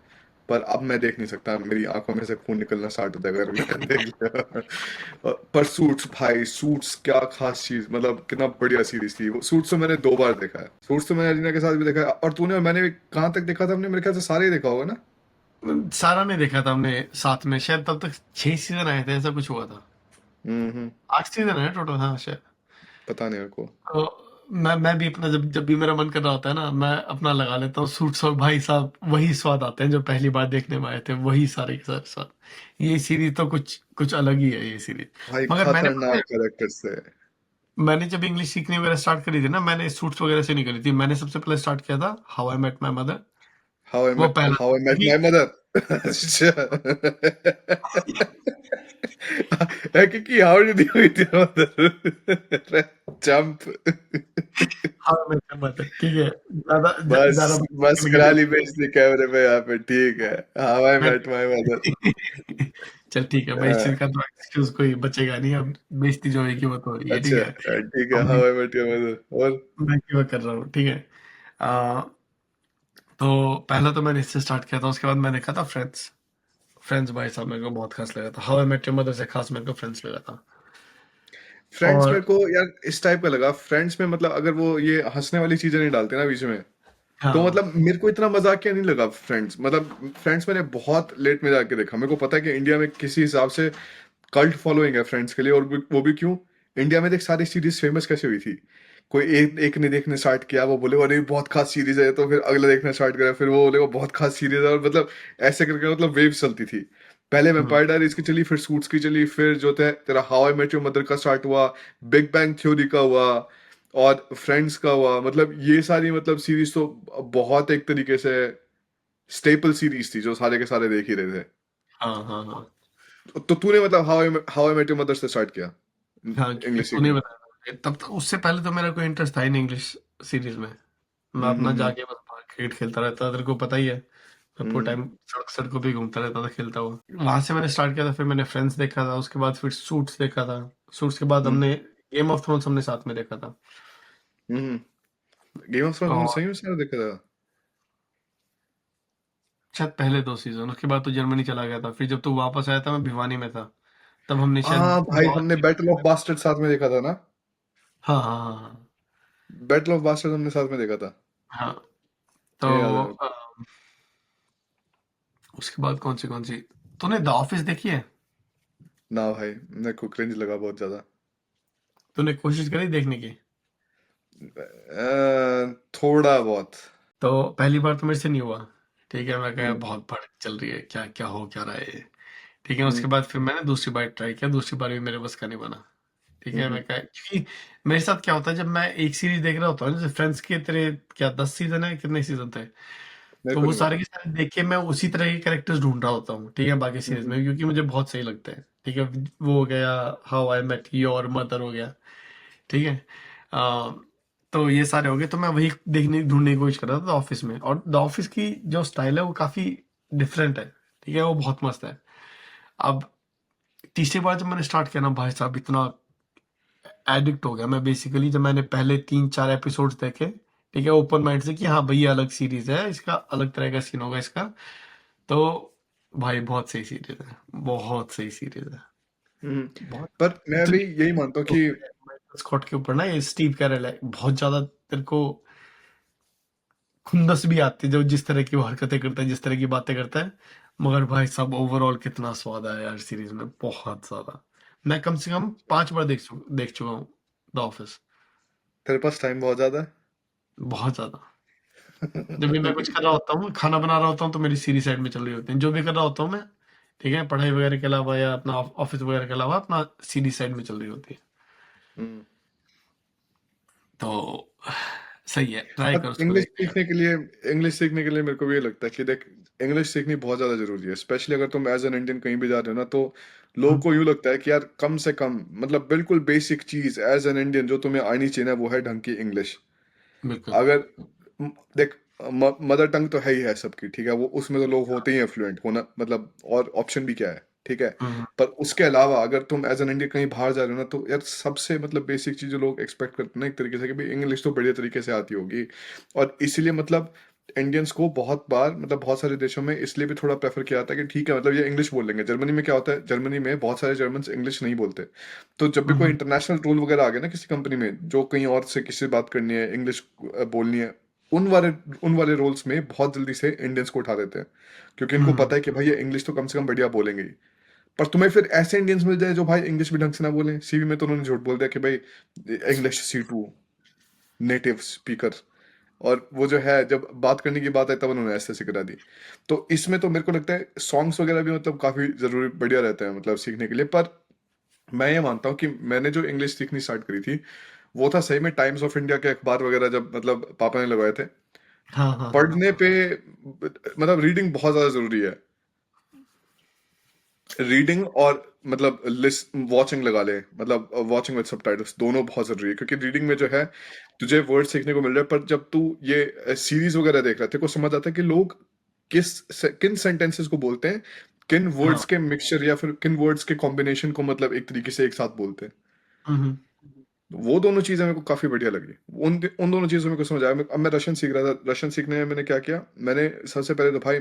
पर अब मैं देख नहीं सकता, मेरी आंखों में से खून निकलना स्टार्ट होता है अगर मैं देख लिया। पर सूट्स भाई, सूट्स क्या खास चीज, मतलब कितना बढ़िया सीरीज थी वो। सूट्स तो मैंने 2 बार देखा है, सूट्स तो मैंने अरीना के साथ भी देखा है। और तूने और मैंने भी कहाँ तक देखा था? हमने मेरे ख्याल से सारे ही देखा होगा ना? सारा नहीं देखा था हमने साथ में, शायद तब तक 6 सीजन आए थे, ऐसा कुछ हुआ था। हम्म। 8 सीजन है टोटल, हाँ शायद। पता नहीं मेरे को। तो मैं भी अपना, जब जब भी मेरा मन कर रहा होता है ना, मैं अपना लगा लेता हूँ सूट्स, और भाई साहब वही स्वाद आते हैं जो पहली बार देखने में आए थे, वही सारे के सारे स्वाद। ये सीरीज तो कुछ कुछ अलग ही है ये सीरीज। भाई मगर मैंने पता खतरनाक है, कैरेक्टर्स थे। मैंने जब इंग्लिश सीखनी वगैरह स्टार्ट करी थी ना, मैंने सूट्स वगैरह से नहीं करी थी। मैंने सबसे पहले स्टार्ट किया था how I met my mother, वो पहला हाउ आई मेट क्योंकि माय मदर। अच्छा। है कि how did you meet your mother? Jump. How I met my mother, ठीक है। ज्यादा बस ज्यादा बस लगी करा थी। ली बेइज्जती कैमरे पे यहाँ पे, ठीक है। How I met my mother. चल ठीक है भाई, इस चीज का तो एक्सक्यूज कोई बचेगा नहीं अब। बेइज्जती जो होगी वो तो हो रही है, ठीक अच्छा, है। ठीक है, अब how I met your mother. और मैं क्यों कर रहा हूँ, ठीक है। आ, तो पहला तो मैंने इससे स्टार्ट किया था, उसके बाद मैंने देखा था फ्रेंड्स। फ्रेंड्स भाई साहब मेरे को बहुत खास लगा था। How I met your mother से खास मेरे को फ्रेंड्स लगा था। फ्रेंड्स मेरे और को यार इस टाइप का लगा, फ्रेंड्स में मतलब अगर वो ये हंसने वाली चीजें नहीं डालते ना बीच में, तो हाँ। मतलब मेरे को इतना मजाकिया नहीं लगा फ्रेंड्स। मतलब फ्रेंड्स मैंने बहुत लेट में जाके देखा। मेरे को पता है कि इंडिया में किसी हिसाब से कल्ट फॉलोइंग है फ्रेंड्स के लिए, और वो भी क्यों? इंडिया में देख सारी सीरीज फेमस कैसे हुई थी। कोई एक एक ने देखने स्टार्ट किया, वो बोले अरे बहुत खास सीरीज है, तो फिर अगला देखना स्टार्ट करा, फिर वो बोले बहुत खास सीरीज है, और मतलब ऐसे करके मतलब वेव चलती थी। पहले हम्म। वेम्पायर डायरीज की चली, फिर सूट्स की चली, फिर जो थे तेरा how I met your mother का स्टार्ट हुआ, बिग बैंग थ्योरी का हुआ, और फ्रेंड्स का हुआ। मतलब ये सारी मतलब सीरीज तो बहुत एक तरीके से स्टेपल सीरीज थी जो सारे के सारे देख ही रहे थे। हाँ हाँ हाँ। तो तूने मतलब how I met your mother से स्टार्ट किया? हाँ, क्योंकि इंग्लिश तूने सीखने में? बताया था मुझे, तब तक उससे पहले तो मेरा कोई इंटरेस्ट था ही नहीं इंग्लिश सीरीज में। मैं अपना हम्म। जाके बस बाहर क्रिकेट खेलता रहता था, तेरे को पता ही है। मैं पूरा हम्म। टाइम सड़कों पे घूमता रहता था खेलता हुआ। वहां से मैंने स्टार्ट किया था, फिर मैंने फ्रेंड्स देखा था, उसके बाद फिर सूट्स देखा था। सूट्स के बाद हम्म। हमने गेम ऑफ थ्रोन्स हमने साथ में देखा था। गेम ऑफ थ्रोन्स तुमने और सही में सारा देखा था? शायद पहले 2 सीजन, उसके बाद तो जर्मनी चला गया था। फिर जब तू वापस आया था, मैं भिवानी में था, तब हमने शायद हाँ भाई, बहुत। हमने बैटल ऑफ बास्टर्ड साथ में देखा था ना। हाँ हाँ हाँ हाँ बैटल ऑफ बास्टर्ड हमने साथ में देखा था। हाँ। तो ये याद है। उसके बाद कौन सी तूने द ऑफिस देखी है? ना भाई, मेरे को क्रिंज लगा बहुत ज्यादा। तूने कोशिश करी देखने की? थोड़ा बहुत। तो पहली बार तो मेरे से नहीं हुआ। ठीक है, मैं कहा हम्म। बहुत भड़क चल रही है, क्या क्या हो क्या रहा है ये। ठीक है, हम्म। उसके बाद फिर मैंने दूसरी बार ट्राई किया, दूसरी बार भी मेरे बस का नहीं बना। ठीक है, हम्म। मैं कहा क्योंकि मेरे साथ क्या होता है, जब मैं एक सीरीज देख रहा होता हूँ, जैसे फ्रेंड्स के तेरे क्या 10 सीजन है, कितने सीजन थे, मेरे तो को वो नहीं सारे पता। के सारे देख के मैं उसी तरह के कैरेक्टर्स ढूंढ रहा होता हूँ। ठीक है, बाकी सीरीज हम्म। में, क्योंकि मुझे बहुत सही लगते हैं। ठीक है, वो हो गया how I met your mother हो गया। ठीक है। आ, तो ये सारे हो गए, तो मैं वही देखने ढूंढने की कोशिश कर रहा था द ऑफिस में। और द ऑफिस की जो स्टाइल है वो काफी डिफरेंट है। ठीक है, वो बहुत मस्त है। अब तीसरी बार जब मैंने स्टार्ट किया ना, भाई साहब इतना एडिक्ट हो गया मैं बेसिकली, जब मैंने पहले 3-4 एपिसोड्स देखे। ठीक है, ओपन माइंड से कि हाँ भैया अलग सीरीज है, इसका अलग तरह का सीन होगा इसका। तो भाई बहुत सही सीरीज है, बहुत सही सीरीज है। हम्म। बहुत पर मैं भी इतनी यही मानता हूँ कि माइकल स्कॉट के ऊपर ना, ये स्टीव कैरल है, बहुत ज्यादा तेरे को खुंदस भी आती है जो जिस तरह की वो हरकतें करता है, जिस तरह की बातें करता है। मगर भाई साहब ओवरऑल कितना स्वाद आया यार सीरीज में, बहुत ज्यादा। मैं कम से कम 5 बार देख चुका हूँ द ऑफिस। तेरे पास टाइम बहुत ज्यादा है। बहुत ज्यादा। जब भी मैं कुछ कर रहा होता हूँ, खाना बना रहा होता हूँ, तो मेरी सीरीज साइड में चल रही होती है, जो भी कर रहा होता हूँ मैं। ठीक है, पढ़ाई वगैरह के अलावा या अपना ऑफिस वगैरह के अलावा अपना सीरीज साइड में चल रही होती है। हम्म। तो सही है, ट्राई कर पर उसको देखने इंग्लिश सीखने के लिए मेरे को भी ये लगता है कि देख, इंग्लिश सीखनी बहुत ज्यादा जरूरी है, स्पेशली अगर तुम एज एन इंडियन कहीं भी जा रहे हो ना, तो का। लोगों को यूं लगता है कि यार कम से कम मतलब बिल्कुल बेसिक चीज एज एन इंडियन जो तुम्हें आनी चाहिए ना, वो है ढंग की इंग्लिश। बिल्कुल। अगर देख, मदर टंग तो है ही है सबकी, ठीक है, वो उसमें तो लोग होते ही हैं फ्लुएंट होना, मतलब और ऑप्शन भी क्या है, ठीक है। हम्म पर उसके अलावा अगर तुम एज एन इंडियन कहीं बाहर जा रहे हो ना, तो यार सबसे मतलब बेसिक चीज जो लोग एक्सपेक्ट करते हैं ना एक तरीके से, कि भाई इंग्लिश तो बढ़िया तरीके से आती होगी। और इसीलिए मतलब इंडियंस को बहुत बार मतलब बहुत सारे देशों में इसलिए भी थोड़ा प्रेफर किया जाता है कि ठीक है मतलब ये इंग्लिश बोल लेंगे। जर्मनी में क्या होता है, जर्मनी में बहुत सारे जर्मन्स इंग्लिश नहीं बोलते। तो जब भी कोई हम्म इंटरनेशनल रूल वगैरह आ गया ना किसी कंपनी में, जो कहीं और से किसी से बात करनी है, इंग्लिश बोलनी है, उन वाले उन वाले रोल्स में बहुत जल्दी से इंडियंस को उठा देते हैं, क्योंकि इनको हम्म पता है कि भाई ये इंग्लिश तो कम से कम बढ़िया बोलेंगे ही। पर तुम्हें फिर ऐसे इंडियंस मिल जाए जो भाई इंग्लिश भी ढंग से ना बोले, सीवी में तो उन्होंने झूठ बोल दिया कि भाई इंग्लिश C2 नेटिव स्पीकर, और वो जो है जब बात करने की बात है तब उन्होंने ऐसे ऐसे करा दी। तो इसमें तो मेरे को लगता है सॉन्ग्स वगैरह भी मतलब काफी जरूरी बढ़िया रहते हैं मतलब सीखने के लिए। पर मैं ये मानता हूँ कि मैंने जो इंग्लिश सीखनी स्टार्ट करी थी, वो था सही में टाइम्स ऑफ इंडिया के अखबार वगैरह जब मतलब पापा ने लगवाए थे हाँ हाँ हाँ पढ़ने पे। मतलब रीडिंग बहुत ज्यादा जरूरी है। रीडिंग और मतलब लिस्ट वॉचिंग लगा ले, मतलब वॉचिंग विद सबटाइटल्स दोनों बहुत जरूरी है, क्योंकि रीडिंग में जो है तुझे वर्ड सीखने को मिल रहा है, पर जब तू ये सीरीज वगैरह देख रहा है तेरे को समझ आता है कि लोग किन सेंटेंसेस को बोलते हैं, किन हाँ। वर्ड्स के मिक्सचर या फिर किन वर्ड्स के कॉम्बिनेशन को मतलब एक तरीके से एक साथ बोलते हैं। हम्म वो दोनों चीजें मेरे को काफी बढ़िया लगी। उन दोनों चीजों में को समझ आया। अब मैं रशियन सीख रहा था, रशियन सीखने में मैंने क्या किया, मैंने सबसे पहले तो भाई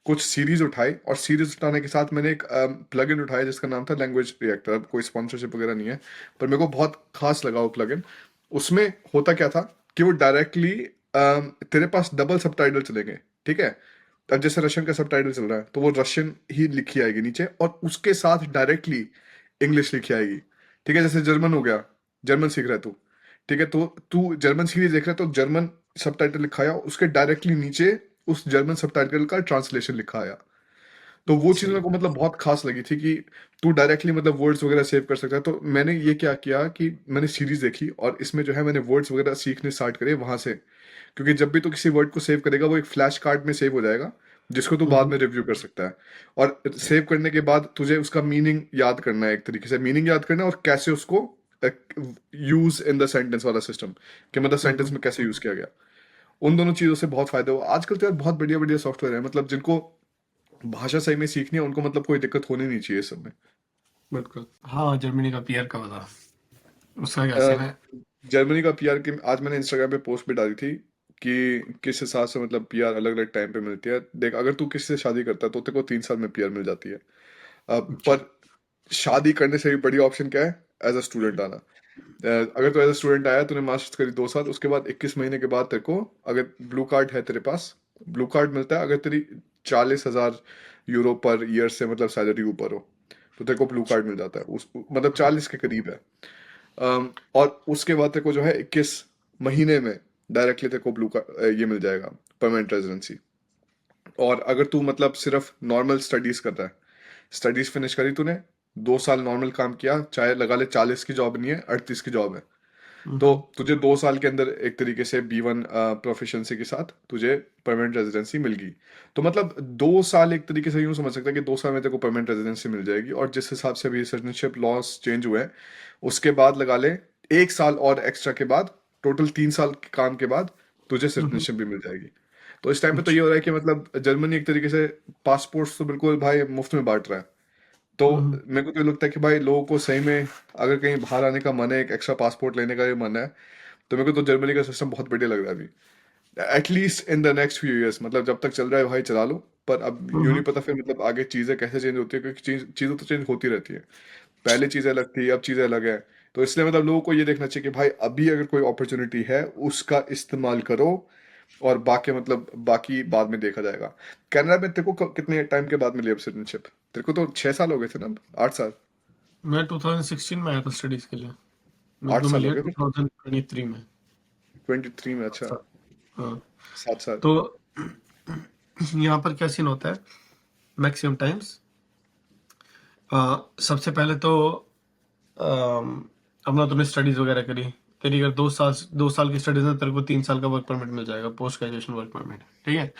कुछ सीरीज उठाई, और सीरीज उठाने के साथ मैंने एक प्लगइन उठाया जिसका नाम था लैंग्वेज रिएक्टर। अब कोई स्पॉन्सरशिप वगैरह नहीं है, पर मेरे को बहुत खास लगा वो प्लगइन। उसमें होता क्या था कि वो डायरेक्टली तेरे पास डबल सबटाइटल चलेंगे, ठीक है। अब जैसे रशियन का सबटाइटल चल रहा है तो वो रशियन ही लिखी आएगी नीचे, और उसके साथ डायरेक्टली इंग्लिश लिखी आएगी। ठीक है, जैसे जर्मन हो गया, जर्मन सीख रहा है तू, ठीक है, तो तू जर्मन सीरीज देख रहा है तो जर्मन सबटाइटल लिखा आया, उसके डायरेक्टली नीचे उस जर्मन सबटाइटल का ट्रांसलेशन लिखा आया। तो वो चीज़ सही। मेरे को मतलब बहुत खास लगी थी कि तू डायरेक्टली मतलब वर्ड्स वगैरह सेव कर सकता है। तो मैंने ये क्या किया कि मैंने सीरीज देखी, और इसमें जो है मैंने वर्ड्स वगैरह सीखने स्टार्ट करे वहां से, क्योंकि जब भी तो किसी वर्ड को सेव करेगा वो एक फ्लैश कार्ड में सेव हो जाएगा, जिसको तू बाद में रिव्यू कर सकता है। और सेव करने के बाद तुझे उसका मीनिंग याद करना है, एक तरीके से मीनिंग याद करना है, और कैसे उसको यूज इन द सेंटेंस वाला सिस्टम, कि मतलब सेंटेंस में कैसे यूज किया गया। उन दोनों चीजों से बहुत फायदा हुआ। आजकल तो यार बहुत बढ़िया बढ़िया सॉफ्टवेयर है, मतलब जिनको भाषा सही में सीखनी है उनको मतलब कोई दिक्कत होनी नहीं चाहिए इस सब में। बिल्कुल। हाँ, जर्मनी का पीआर का बता, उसका क्या अ, सीन है? जर्मनी का पीआर की आज मैंने इंस्टाग्राम पे पोस्ट भी डाली थी कि किस हिसाब से मतलब पीआर अलग अलग टाइम पे मिलती है। देख, अगर तू किसी से शादी करता है तो तेरे को 3 साल में पीआर मिल जाती है। अच्छा। पर शादी करने से भी बड़ी ऑप्शन क्या है? एज अ स्टूडेंट आना। अगर तू एज अ स्टूडेंट आया, तूने मास्टर्स करी 2 साल, उसके बाद 21 महीने के बाद तेरे को, अगर ब्लू कार्ड है तेरे पास, ब्लू कार्ड मिलता है अगर तेरी 40,000 यूरो पर ईयर से मतलब सैलरी ऊपर हो, तो तेरे को ब्लू कार्ड मिल जाता है। उस मतलब 40 के करीब है। और उसके बाद तेरे को जो है 21 महीने में डायरेक्टली तेरे को ब्लू कार्ड ये मिल जाएगा, परमानेंट रेजिडेंसी। और अगर तू मतलब सिर्फ नॉर्मल स्टडीज कर रहा है, स्टडीज फिनिश करी तूने, 2 साल नॉर्मल काम किया, चाहे लगा ले 40 की जॉब नहीं है, 38 की जॉब है, तो हम्म। तुझे 2 साल के अंदर एक तरीके से B1 प्रोफिशिएंसी के साथ तुझे परमानेंट रेजिडेंसी मिल गई। तो मतलब 2 साल एक तरीके से यूं समझ सकता है कि 2 साल में तेरे को परमानेंट रेजिडेंसी मिल जाएगी। और जिस हिसाब से अभी सिटीजनशिप लॉस चेंज हुए हैं, उसके बाद लगा ले 1 साल और एक्स्ट्रा के बाद, टोटल 3 साल के काम के बाद तुझे हम्म। सिटीजनशिप भी मिल जाएगी। तो इस टाइम पे तो ये अच्छा। हो रहा है कि मतलब जर्मनी एक तरीके से पासपोर्ट्स तो बिल्कुल भाई मुफ्त में बांट रहा है। तो हम्म। मेरे को तो ये लगता है कि भाई लोगों को सही में अगर कहीं बाहर आने का मन है, एक एक्स्ट्रा पासपोर्ट लेने का भी मन है, तो मेरे को तो जर्मनी का सिस्टम बहुत बढ़िया लग रहा है अभी। At least in the next few years, मतलब जब तक चल रहा है भाई चला लो। पर अब यूं नहीं हम्म। पता फिर मतलब आगे चीजें कैसे चेंज होती है, क्योंकि चीजें तो चेंज होती रहती है। पहले चीजें अलग थी, अब चीजें अलग है। तो इसलिए मतलब लोगों को ये देखना चाहिए कि भाई अभी अगर कोई अपॉर्चुनिटी है उसका इस्तेमाल करो, और बाकी मतलब बाकी बाद में देखा जाएगा। कनाडा में तेरे को कितने टाइम के बाद मिली अब सिटीजनशिप? तेरे को तो 6 साल हो गए थे ना, 8 साल? मैं 2016 में आया था स्टडीज के लिए। मेरे आठ को साल मिली हो है गए फिर? 2023 में। 23 में? अच्छा। अच्छा। हाँ। 7 साल। तो यहाँ पर क्या सीन होता है मैक्सिमम टाइम्स? सबसे पहले तो अम, अपना तुमने स्टडीज वगैरह करी, तेरी अगर 2 साल की स्टडीज है, तेरे को 3 साल का वर्क परमिट मिल जाएगा, पोस्ट ग्रेजुएशन वर्क परमिट। ठीक है।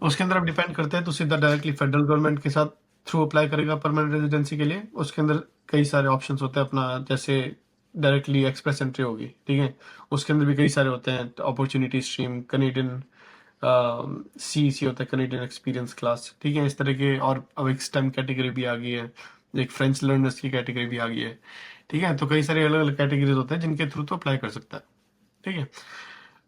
उसके अंदर अब डिपेंड करते हैं तो सीधा डायरेक्टली फेडरल गवर्नमेंट के साथ थ्रू अप्लाई करेगा परमानेंट रेजिडेंसी के लिए। उसके अंदर कई सारे ऑप्शंस होते हैं अपना, जैसे डायरेक्टली एक्सप्रेस एंट्री होगी। ठीक है। उसके अंदर भी कई सारे होते हैं, अपॉर्चुनिटी स्ट्रीम, कनेडियन सी होता है, कनेडियन एक्सपीरियंस क्लास। ठीक है, इस तरह के। और अब एक स्टेम कैटेगरी भी आ गई है, एक फ्रेंच लर्नर्स की कैटेगरी भी आ गई है। ठीक है, तो कई सारे अलग अलग कैटेगरीज होते हैं जिनके थ्रू तो अप्लाई कर सकता है। ठीक है।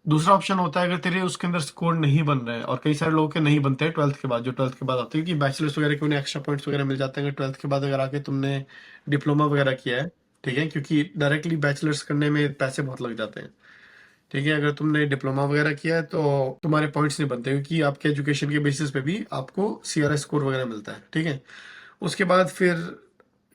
दूसरा ऑप्शन होता है अगर तेरे उसके अंदर स्कोर नहीं बन रहे हैं, और कई सारे लोगों के नहीं बनते हैं ट्वेल्थ के बाद, जो ट्वेल्थ के बाद आते हैं, क्योंकि बैचलर्स वगैरह के उन्हें एक्स्ट्रा पॉइंट्स वगैरह मिल जाते हैं अगर ट्वेल्थ के बाद अगर आके तुमने डिप्लोमा वगैरह किया है। ठीक है, क्योंकि डायरेक्टली बैचलर्स करने में पैसे बहुत लग जाते हैं। ठीक है, अगर तुमने डिप्लोमा वगैरह किया है तो तुम्हारे पॉइंट्स नहीं बनते, क्योंकि आपके एजुकेशन के बेसिस पे भी आपको सीआरएस स्कोर वगैरह मिलता है। ठीक है। उसके बाद फिर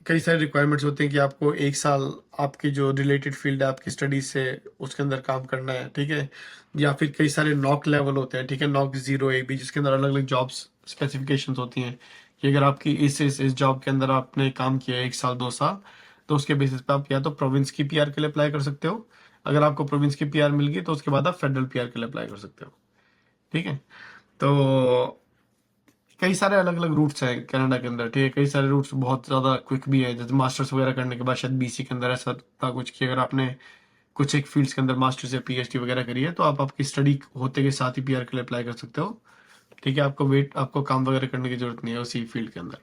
कई सारे रिक्वायरमेंट्स होते हैं कि आपको 1 साल आपकी जो रिलेटेड फील्ड है आपकी स्टडीज से, उसके अंदर काम करना है। ठीक है। या फिर कई सारे नॉक लेवल होते हैं। ठीक है, नॉक 0 1 भी, जिसके अंदर अलग अलग जॉब्स स्पेसिफिकेशंस होती हैं कि अगर आपकी इस जॉब के अंदर आपने काम किया है 1 साल 2 साल, तो उसके बेसिस पे आप या तो प्रोविंस की पीआर के लिए अप्लाई कर सकते हो। अगर आपको प्रोविंस की पीआर मिल गई तो उसके बाद आप फेडरल पीआर के लिए अप्लाई कर सकते हो। ठीक है। तो कई सारे अलग अलग रूट्स हैं कनाडा के अंदर। ठीक है, कई सारे रूट्स बहुत ज़्यादा क्विक भी है, जैसे मास्टर्स वगैरह करने के बाद शायद बीसी के अंदर ऐसा था कुछ कि अगर आपने कुछ एक फील्ड्स के अंदर मास्टर्स या पीएचडी वगैरह करी है तो आप आपकी स्टडी होते के साथ ही पीआर के लिए अप्लाई कर सकते हो। ठीक है, आपको काम वगैरह करने की जरूरत नहीं है उसी फील्ड के अंदर।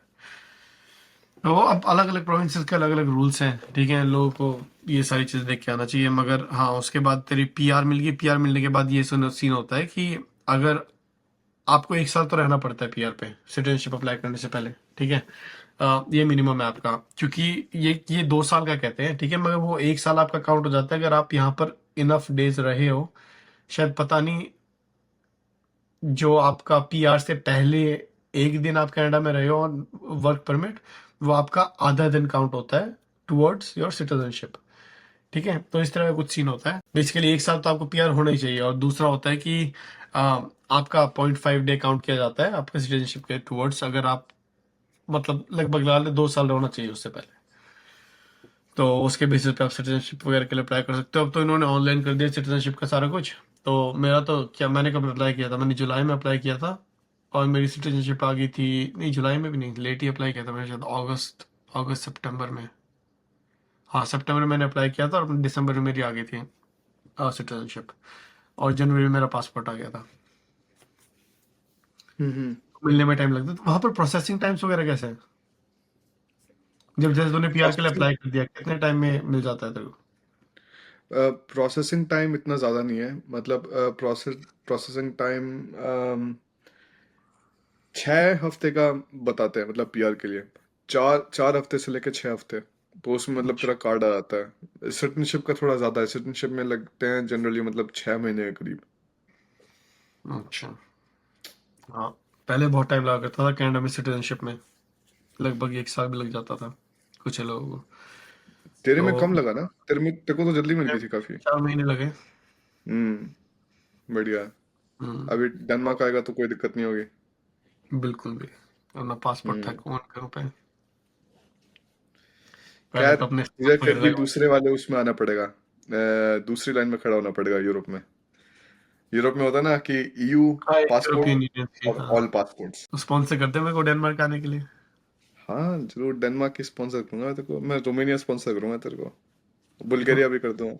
तो अब अलग अलग प्रोविंसेस के अलग अलग रूल्स हैं। ठीक है, लोगों को ये सारी चीज़ें देख के आना चाहिए। मगर हाँ, उसके बाद तेरी पीआर मिल गई, पीआर मिलने के बाद ये सीन होता है कि अगर आपको 1 साल तो रहना पड़ता है पीआर पे सिटीजनशिप अप्लाई करने से पहले। ठीक है। ये मिनिमम है आपका, क्योंकि ये 2 साल का कहते हैं। ठीक है, मगर वो 1 साल आपका काउंट हो जाता है अगर आप यहाँ पर इनफ डेज रहे हो। शायद पता नहीं, जो आपका पीआर से पहले एक दिन आप कनाडा में रहे हो और वर्क परमिट, वो आपका आधा दिन काउंट होता है टुवर्ड्स योर सिटीजनशिप। ठीक है, तो इस तरह का कुछ सीन होता है। बेसिकली 1 साल तो आपको पीआर होना ही चाहिए। और दूसरा होता है कि आपका 0.5 डे काउंट किया जाता है आपके सिटीजनशिप के टुवर्ड्स, अगर आप मतलब लगभग लगा ले 2 साल होना चाहिए उससे पहले, तो उसके बेसिस पे आप सिटीजनशिप वगैरह के लिए अप्लाई कर सकते हो। अब तो इन्होंने ऑनलाइन कर दिया सिटीजनशिप का सारा कुछ। तो मेरा तो क्या, मैंने कब अप्लाई किया था? मैंने जुलाई में अप्लाई किया था, और मेरी सिटीजनशिप आ गई थी, नहीं जुलाई में भी नहीं, लेट ही अप्लाई किया था मैंने, शायद अगस्त सितंबर में। हाँ सितंबर में मैंने अप्लाई किया था और दिसंबर में मेरी आ गई थी सिटीजनशिप, और जनवरी में मेरा पासपोर्ट आ गया था। हम्म। मिलने में टाइम लगता है, तो वहाँ पर प्रोसेसिंग टाइम्स वगैरह कैसे है? जब जैसे तूने पीआर के लिए प्रोसेसिंग अप्लाई कर दिया, कितने टाइम में मिल जाता है तेरे को? प्रोसेसिंग टाइम इतना ज़्यादा नहीं है, मतलब प्रोसेसिंग टाइम 6 हफ्ते का बताते हैं, मतलब पीआर के लिए 4 हफ्ते से लेकर 6 हफ्ते, तो उसमें मतलब अच्छा। तेरा कार्ड आ जाता है। सिटीजनशिप का थोड़ा ज़्यादा है, सिटीजनशिप में लगते हैं जनरली मतलब 6 महीने के करीब। अच्छा। हाँ, पहले बहुत टाइम लगा करता था कनाडा में सिटीजनशिप में, लगभग 1 साल भी लग जाता था कुछ लोगों को। तेरे में तो कम लगा ना, तेरे को तो जल्दी मिल गई थी काफ़ी। 4 महीने लगे। बढ़िया। हम्म। अभी तो डेनमार्क आएगा तो कोई दिक्कत नहीं होगी। बिल्कुल भी, अपना पासपोर्ट था हम्म। कौन करूँ पे, पहले खैर, तो अपने तुझे स्टाफ फिर वगैरह भी लगवा दूसरे वाले उसमें आना पड़ेगा, दूसरी लाइन में खड़ा होना पड़ेगा यूरोप में। यूरोप में होता है ना कि ईयू हाँ, पासपोर्ट यूरोपियन यूनियन थी, और हाँ। All passports. तो स्पॉन्सर करते हैं मेरे को डेनमार्क आने के लिए। हाँ जरूर, डेनमार्क की स्पॉन्सर करूंगा मैं तेरे को, मैं रोमानिया स्पॉन्सर करूंगा तेरे को, बुल्गारिया भी कर दूंगा।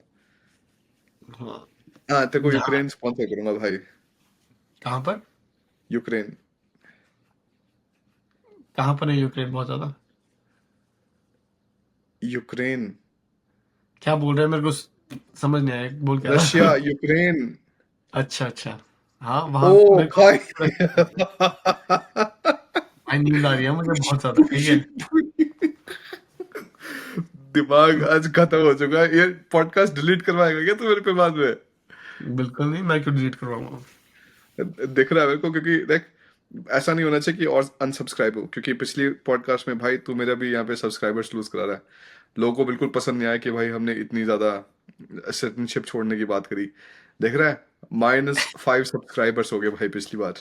हाँ। हाँ, तेरे को जहाँ, यूक्रेन स्पॉन्सर करूंगा भाई। कहाँ पर? यूक्रेन। कहाँ पर है यूक्रेन? बहुत ज्यादा। यूक्रेन। क्या बोल रहे हैं, मेरे को समझ नहीं आया, बोल क्या रहा? Russia, Ukraine. अच्छा अच्छा। हाँ ओ वहाँ मेरे को भाई। भाई नींद आ रही है मुझे बहुत ज्यादा, ठीक है। दिमाग आज खत्म हो चुका है, ये पॉडकास्ट डिलीट करवाएगा क्या तू मेरे पे बाद में? बिल्कुल नहीं, मैं क्यों डिलीट करवाऊंगा? दिख रहा है मेरे को, क्योंकि देख, ऐसा नहीं होना चाहिए कि और अनसब्सक्राइब हो, क्योंकि पिछली पॉडकास्ट में भाई तू मेरा भी यहाँ पे सब्सक्राइबर्स लूज करा रहा है। लोगों को बिल्कुल पसंद नहीं आया कि भाई हमने इतनी ज्यादा सिटीजनशिप छोड़ने की बात करी। देख रहा है, -5 सब्सक्राइबर्स हो गए भाई पिछली बार।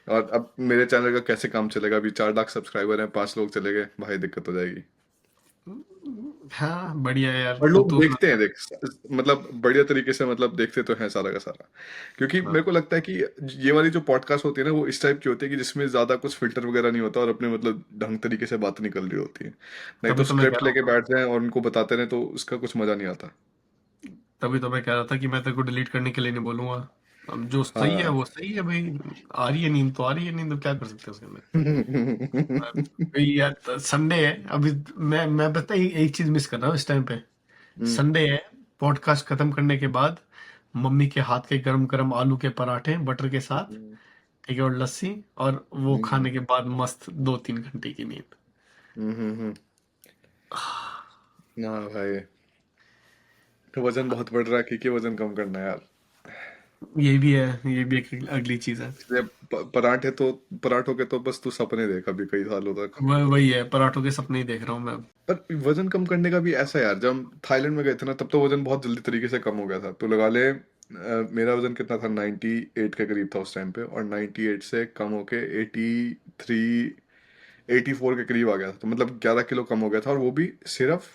और अब मेरे चैनल का कैसे काम चलेगा? अभी 4 लाख सब्सक्राइबर हैं, 5 लोग चले गए भाई, दिक्कत हो जाएगी। हाँ बढ़िया है यार, और तो लोग तू देखते हैं, देख, मतलब बढ़िया तरीके से मतलब देखते तो हैं सारा का सारा। क्योंकि हाँ, मेरे को लगता है कि ये वाली जो पॉडकास्ट होती है ना, वो इस टाइप की होती है कि जिसमें ज्यादा कुछ फिल्टर वगैरह नहीं होता, और अपने मतलब ढंग तरीके से बात निकल रही होती है। नहीं तो तभी तो मैं कह स्क्रिप्ट रहा लेके हूँ, बैठ जाएं और उनको बताते रहे तो उसका कुछ मजा नहीं आता। तभी तो मैं कह रहा था कि मैं तेरे को डिलीट करने के लिए नहीं बोलूंगा। अब जो सही है हाँ। वो सही है भाई। आ रही है नींद तो आ रही है नींद, अब क्या कर सकते हैं उसके अंदर। भाई यार संडे है अभी, मैं पता है एक चीज मिस कर रहा हूँ इस टाइम पे। हम्म। संडे है, पॉडकास्ट खत्म करने के बाद मम्मी के हाथ के गरम गरम आलू के पराठे बटर के साथ, हम्म। ठीक है, और लस्सी, और वो हम्म। खाने के बाद मस्त 2-3 घंटे की नींद। हम्म। ना भाई, तो वजन बहुत बढ़ रहा है, कि वजन कम करना है यार। ये भी है, ये भी एक अगली चीज है। इसलिए पराठे तो, पराठों के तो बस तू सपने देख अभी कई सालों तक। वही है, पराठों के सपने ही देख रहा हूँ मैं। पर वजन कम करने का भी ऐसा है यार, जब हम थाईलैंड में गए थे ना, तब तो वजन बहुत जल्दी तरीके से कम हो गया था। तो लगा ले, मेरा वजन कितना था, 98 के करीब था उस टाइम पे, और 98 से कम होके 83, 84 के करीब आ गया था। तो मतलब 11 किलो कम हो गया था, और वो भी सिर्फ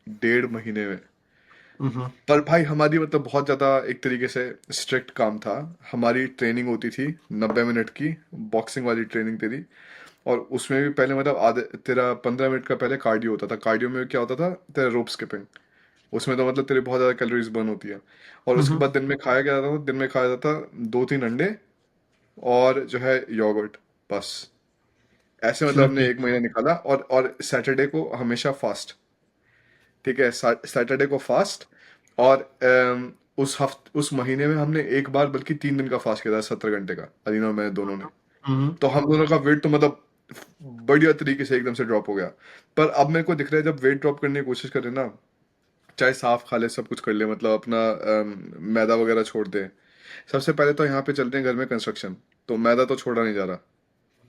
1.5 महीने में। हम्म। पर भाई हमारी मतलब बहुत ज़्यादा एक तरीके से स्ट्रिक्ट काम था। हमारी ट्रेनिंग होती थी 90 मिनट की, बॉक्सिंग वाली ट्रेनिंग तेरी। और उसमें भी पहले मतलब आधे तेरा 15 मिनट का पहले कार्डियो होता था। कार्डियो में क्या होता था, तेरा रोप स्किपिंग। उसमें तो मतलब तेरे बहुत ज़्यादा कैलोरीज बर्न होती है। और उसके हम्म। बाद दिन में खाया क्या जाता था, दिन में खाया जाता था 2-3 अंडे, और जो है योगर्ट, बस। ऐसे मतलब सिर्फ हमने ये। 1 महीना निकाला, और सैटरडे को हमेशा फास्ट। ठीक है, सैटरडे को फास्ट। और उस महीने में हमने एक बार बल्कि 3 दिन का फास्ट किया था, 70 घंटे का, अलीना और मैं दोनों ने। हम्म। तो हम दोनों का वेट तो मतलब बढ़िया तरीके से एकदम से ड्रॉप हो गया। पर अब मेरे को दिख रहा है, जब वेट ड्रॉप करने की कोशिश करें ना, चाहे साफ खा ले, सब कुछ कर ले, मतलब अपना मैदा वगैरह छोड़ दे। सबसे पहले तो यहाँ पे चलते हैं घर में कंस्ट्रक्शन, तो मैदा तो छोड़ा नहीं जा रहा।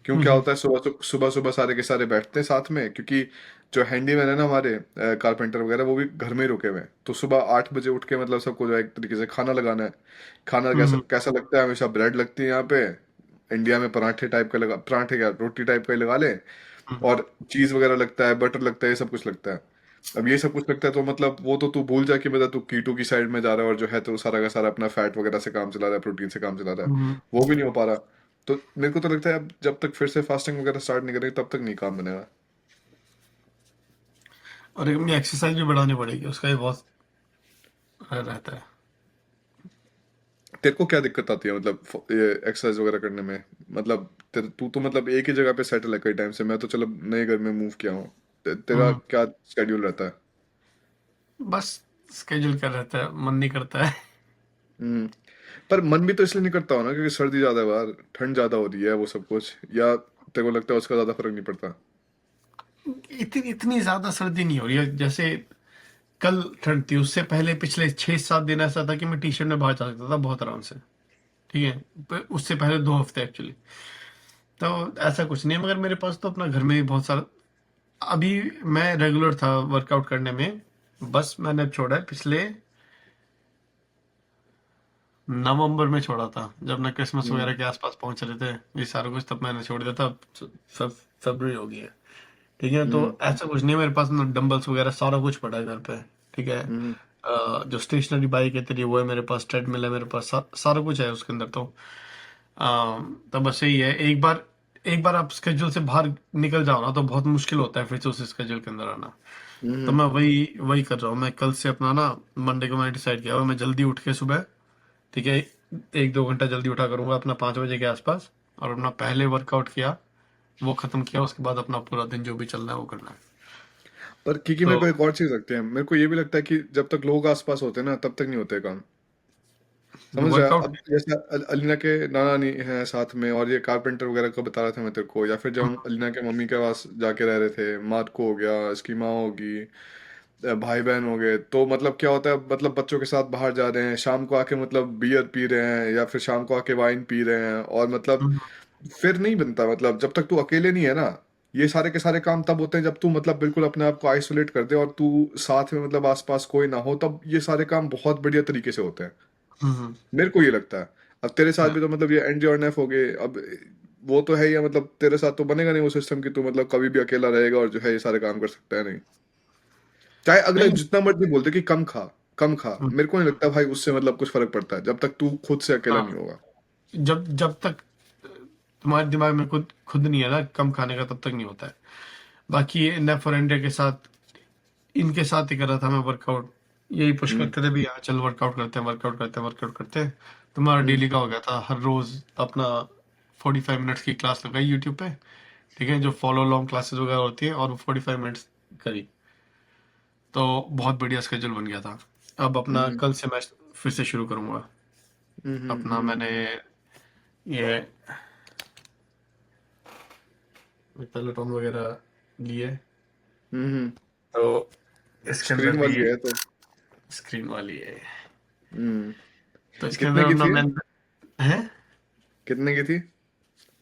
क्यों, क्या हम्म। होता है, सुबह सुबह सुबह सारे के सारे बैठते हैं साथ में, क्योंकि जो हैंडीमैन है ना हमारे, कारपेंटर वगैरह, वो भी घर में ही रुके हुए हैं। तो सुबह 8 बजे उठ के मतलब सबको जो है एक तरीके से खाना लगाना है। खाना कैसा हम्म। कैसा लगता है, हमेशा ब्रेड लगती है यहाँ पे। इंडिया में पराठे टाइप का लगा, पराठे क्या, रोटी टाइप का ही लगा ले। हम्म। और चीज वगैरह लगता है, बटर लगता है, ये सब कुछ लगता है। अब ये सब कुछ लगता है, तो मतलब वो तो तू भूल जा कि मतलब तू कीटो की साइड में जा रहा है, और जो है तो सारा का सारा अपना फैट वगैरह से काम चला रहा है, प्रोटीन से काम चला रहा है। हम्म। वो भी नहीं हो पा रहा। तो मेरे को तो लगता है अब जब तक फिर से फास्टिंग वगैरह स्टार्ट नहीं करेंगे तब तक नहीं काम बनेगा। और एक अपनी एक्सरसाइज भी बढ़ानी पड़ेगी, उसका भी बहुत रहता है। तेरे को क्या दिक्कत आती है मतलब ये एक्सरसाइज वगैरह करने में? मतलब तू तो मतलब एक ही जगह पे सेटल है कई टाइम से, मैं तो चलो नए घर में मूव किया हूँ। तेरा हम्म। क्या शेड्यूल रहता है? बस स्केड्यूल कर रहता है, मन नहीं करता है। हम्म। पर मन भी तो इसलिए नहीं करता हो ना क्योंकि सर्दी ज्यादा है बाहर, ठंड ज्यादा हो रही है, वो सब कुछ, या तेरे को लगता है उसका ज्यादा फर्क नहीं पड़ता? इतनी इतनी ज्यादा सर्दी नहीं हो रही है। जैसे कल ठंड थी, उससे पहले पिछले 6-7 दिन ऐसा था कि मैं टी शर्ट में बाहर जा सकता था बहुत आराम से। ठीक है। उससे पहले 2 हफ्ते एक्चुअली। तो ऐसा कुछ नहीं है, मगर मेरे पास तो अपना घर में भी बहुत सारा। अभी मैं रेगुलर था वर्कआउट करने में। बस मैंने अब छोड़ा है पिछले नवंबर में छोड़ा था, जब मैं क्रिसमस हम्म। वगैरह के आसपास पहुंच रहे थे ये सारा कुछ, तब मैंने छोड़ दिया था। अब सब फरवरी हो गई है। ठीक है। तो हम्म। ऐसा कुछ नहीं है, मेरे पास ना डंबल्स वगैरह सारा कुछ पड़ा है घर पे। ठीक है। हम्म। जो स्टेशनरी बाइक है तेरी वो है मेरे पास, ट्रेडमिल है मेरे पास, सारा कुछ है उसके अंदर। तो बस यही है। एक बार आप स्केड्यूल से बाहर निकल जाओ ना, तो बहुत मुश्किल होता है फिर से उस स्केड्यूल के अंदर आना। तो हम्म। मैं वही वही कर रहा हूँ। मैं कल से अपना ना, मंडे को मैंने डिसाइड किया हुआ है, मैं जल्दी उठ के सुबह, ठीक है, 1-2 घंटा जल्दी उठा करूंगा अपना 5 बजे के आसपास, और अपना पहले वर्कआउट किया, वो खत्म किया, उसके बाद अपना पूरा दिन जो भी चलना है वो करना है। पर क्योंकि तो मेरे को एक और चीज लगती है, मेरे को ये भी लगता है कि जब तक लोग आसपास होते हैं ना तब तक नहीं होते काम। समझ रहा है? वर्कआउट। अब जैसे अलीना के नाना नहीं है साथ में, और ये कारपेंटर वगैरह का बता रहा था मैं तेरे को, या फिर जब हम अलीना के मम्मी के पास जाके रह रहे थे, मार्को हो गया, इसकी माँ होगी, भाई बहन हो गए, तो मतलब क्या होता है, मतलब बच्चों के साथ बाहर जा रहे हैं, शाम को आके मतलब बियर पी रहे हैं या फिर शाम को आके वाइन पी रहे हैं, और मतलब फिर नहीं बनता। मतलब जब तक तू अकेले नहीं है ना, ये सारे के सारे काम तब होते हैं जब तू मतलब बिल्कुल अपने आप को आइसोलेट कर दे और तू साथ में मतलब आसपास कोई ना हो, तब ये सारे काम बहुत बढ़िया तरीके से होते हैं। मेरे को ये लगता है। अब तेरे साथ भी तो मतलब ये एनजीओएनएफ हो गए, अब वो तो है ही है, मतलब तेरे साथ तो बनेगा नहीं वो सिस्टम कि तू मतलब कभी भी अकेला रहेगा और जो है ये सारे काम कर सकता है, नहीं। चाहे अगला नहीं। जितना मर्जी बोलते कि कम खा, कम खा, मेरे को नहीं लगता भाई उससे मतलब कुछ फर्क पड़ता है जब तक तू खुद से अकेला नहीं हाँ। होगा। जब जब तक तुम्हारे दिमाग में खुद खुद नहीं है ना कम खाने का, तब तक नहीं होता है। बाकी ये नेफ और एंड्रे के साथ, इनके साथ ही कर रहा था मैं वर्कआउट। यही पुश हम्म। करते थे भी, यहाँ चल वर्कआउट करते हैं, वर्कआउट करते हैं, वर्कआउट करते हैं। तुम्हारा हम्म। डेली का हो गया था हर रोज अपना 45 मिनट्स की क्लास लगाई यूट्यूब पे। ठीक है, जो फॉलो लॉन्ग क्लासेस वगैरह होती है, और वो 45 मिनट्स करी। तो बहुत बढ़िया स्केड्यूल बन गया था। अब अपना हम्म। कल से मैं फिर से शुरू करूंगा। हम्म। अपना मैंने ये पेलोटॉन वगैरह लिए। हम्म। तो इसके अंदर स्क्रीन भी वाली है तो। स्क्रीन वाली है। हम्म। तो इसके कितने अंदर की अपना थी? मैं है कितने की थी?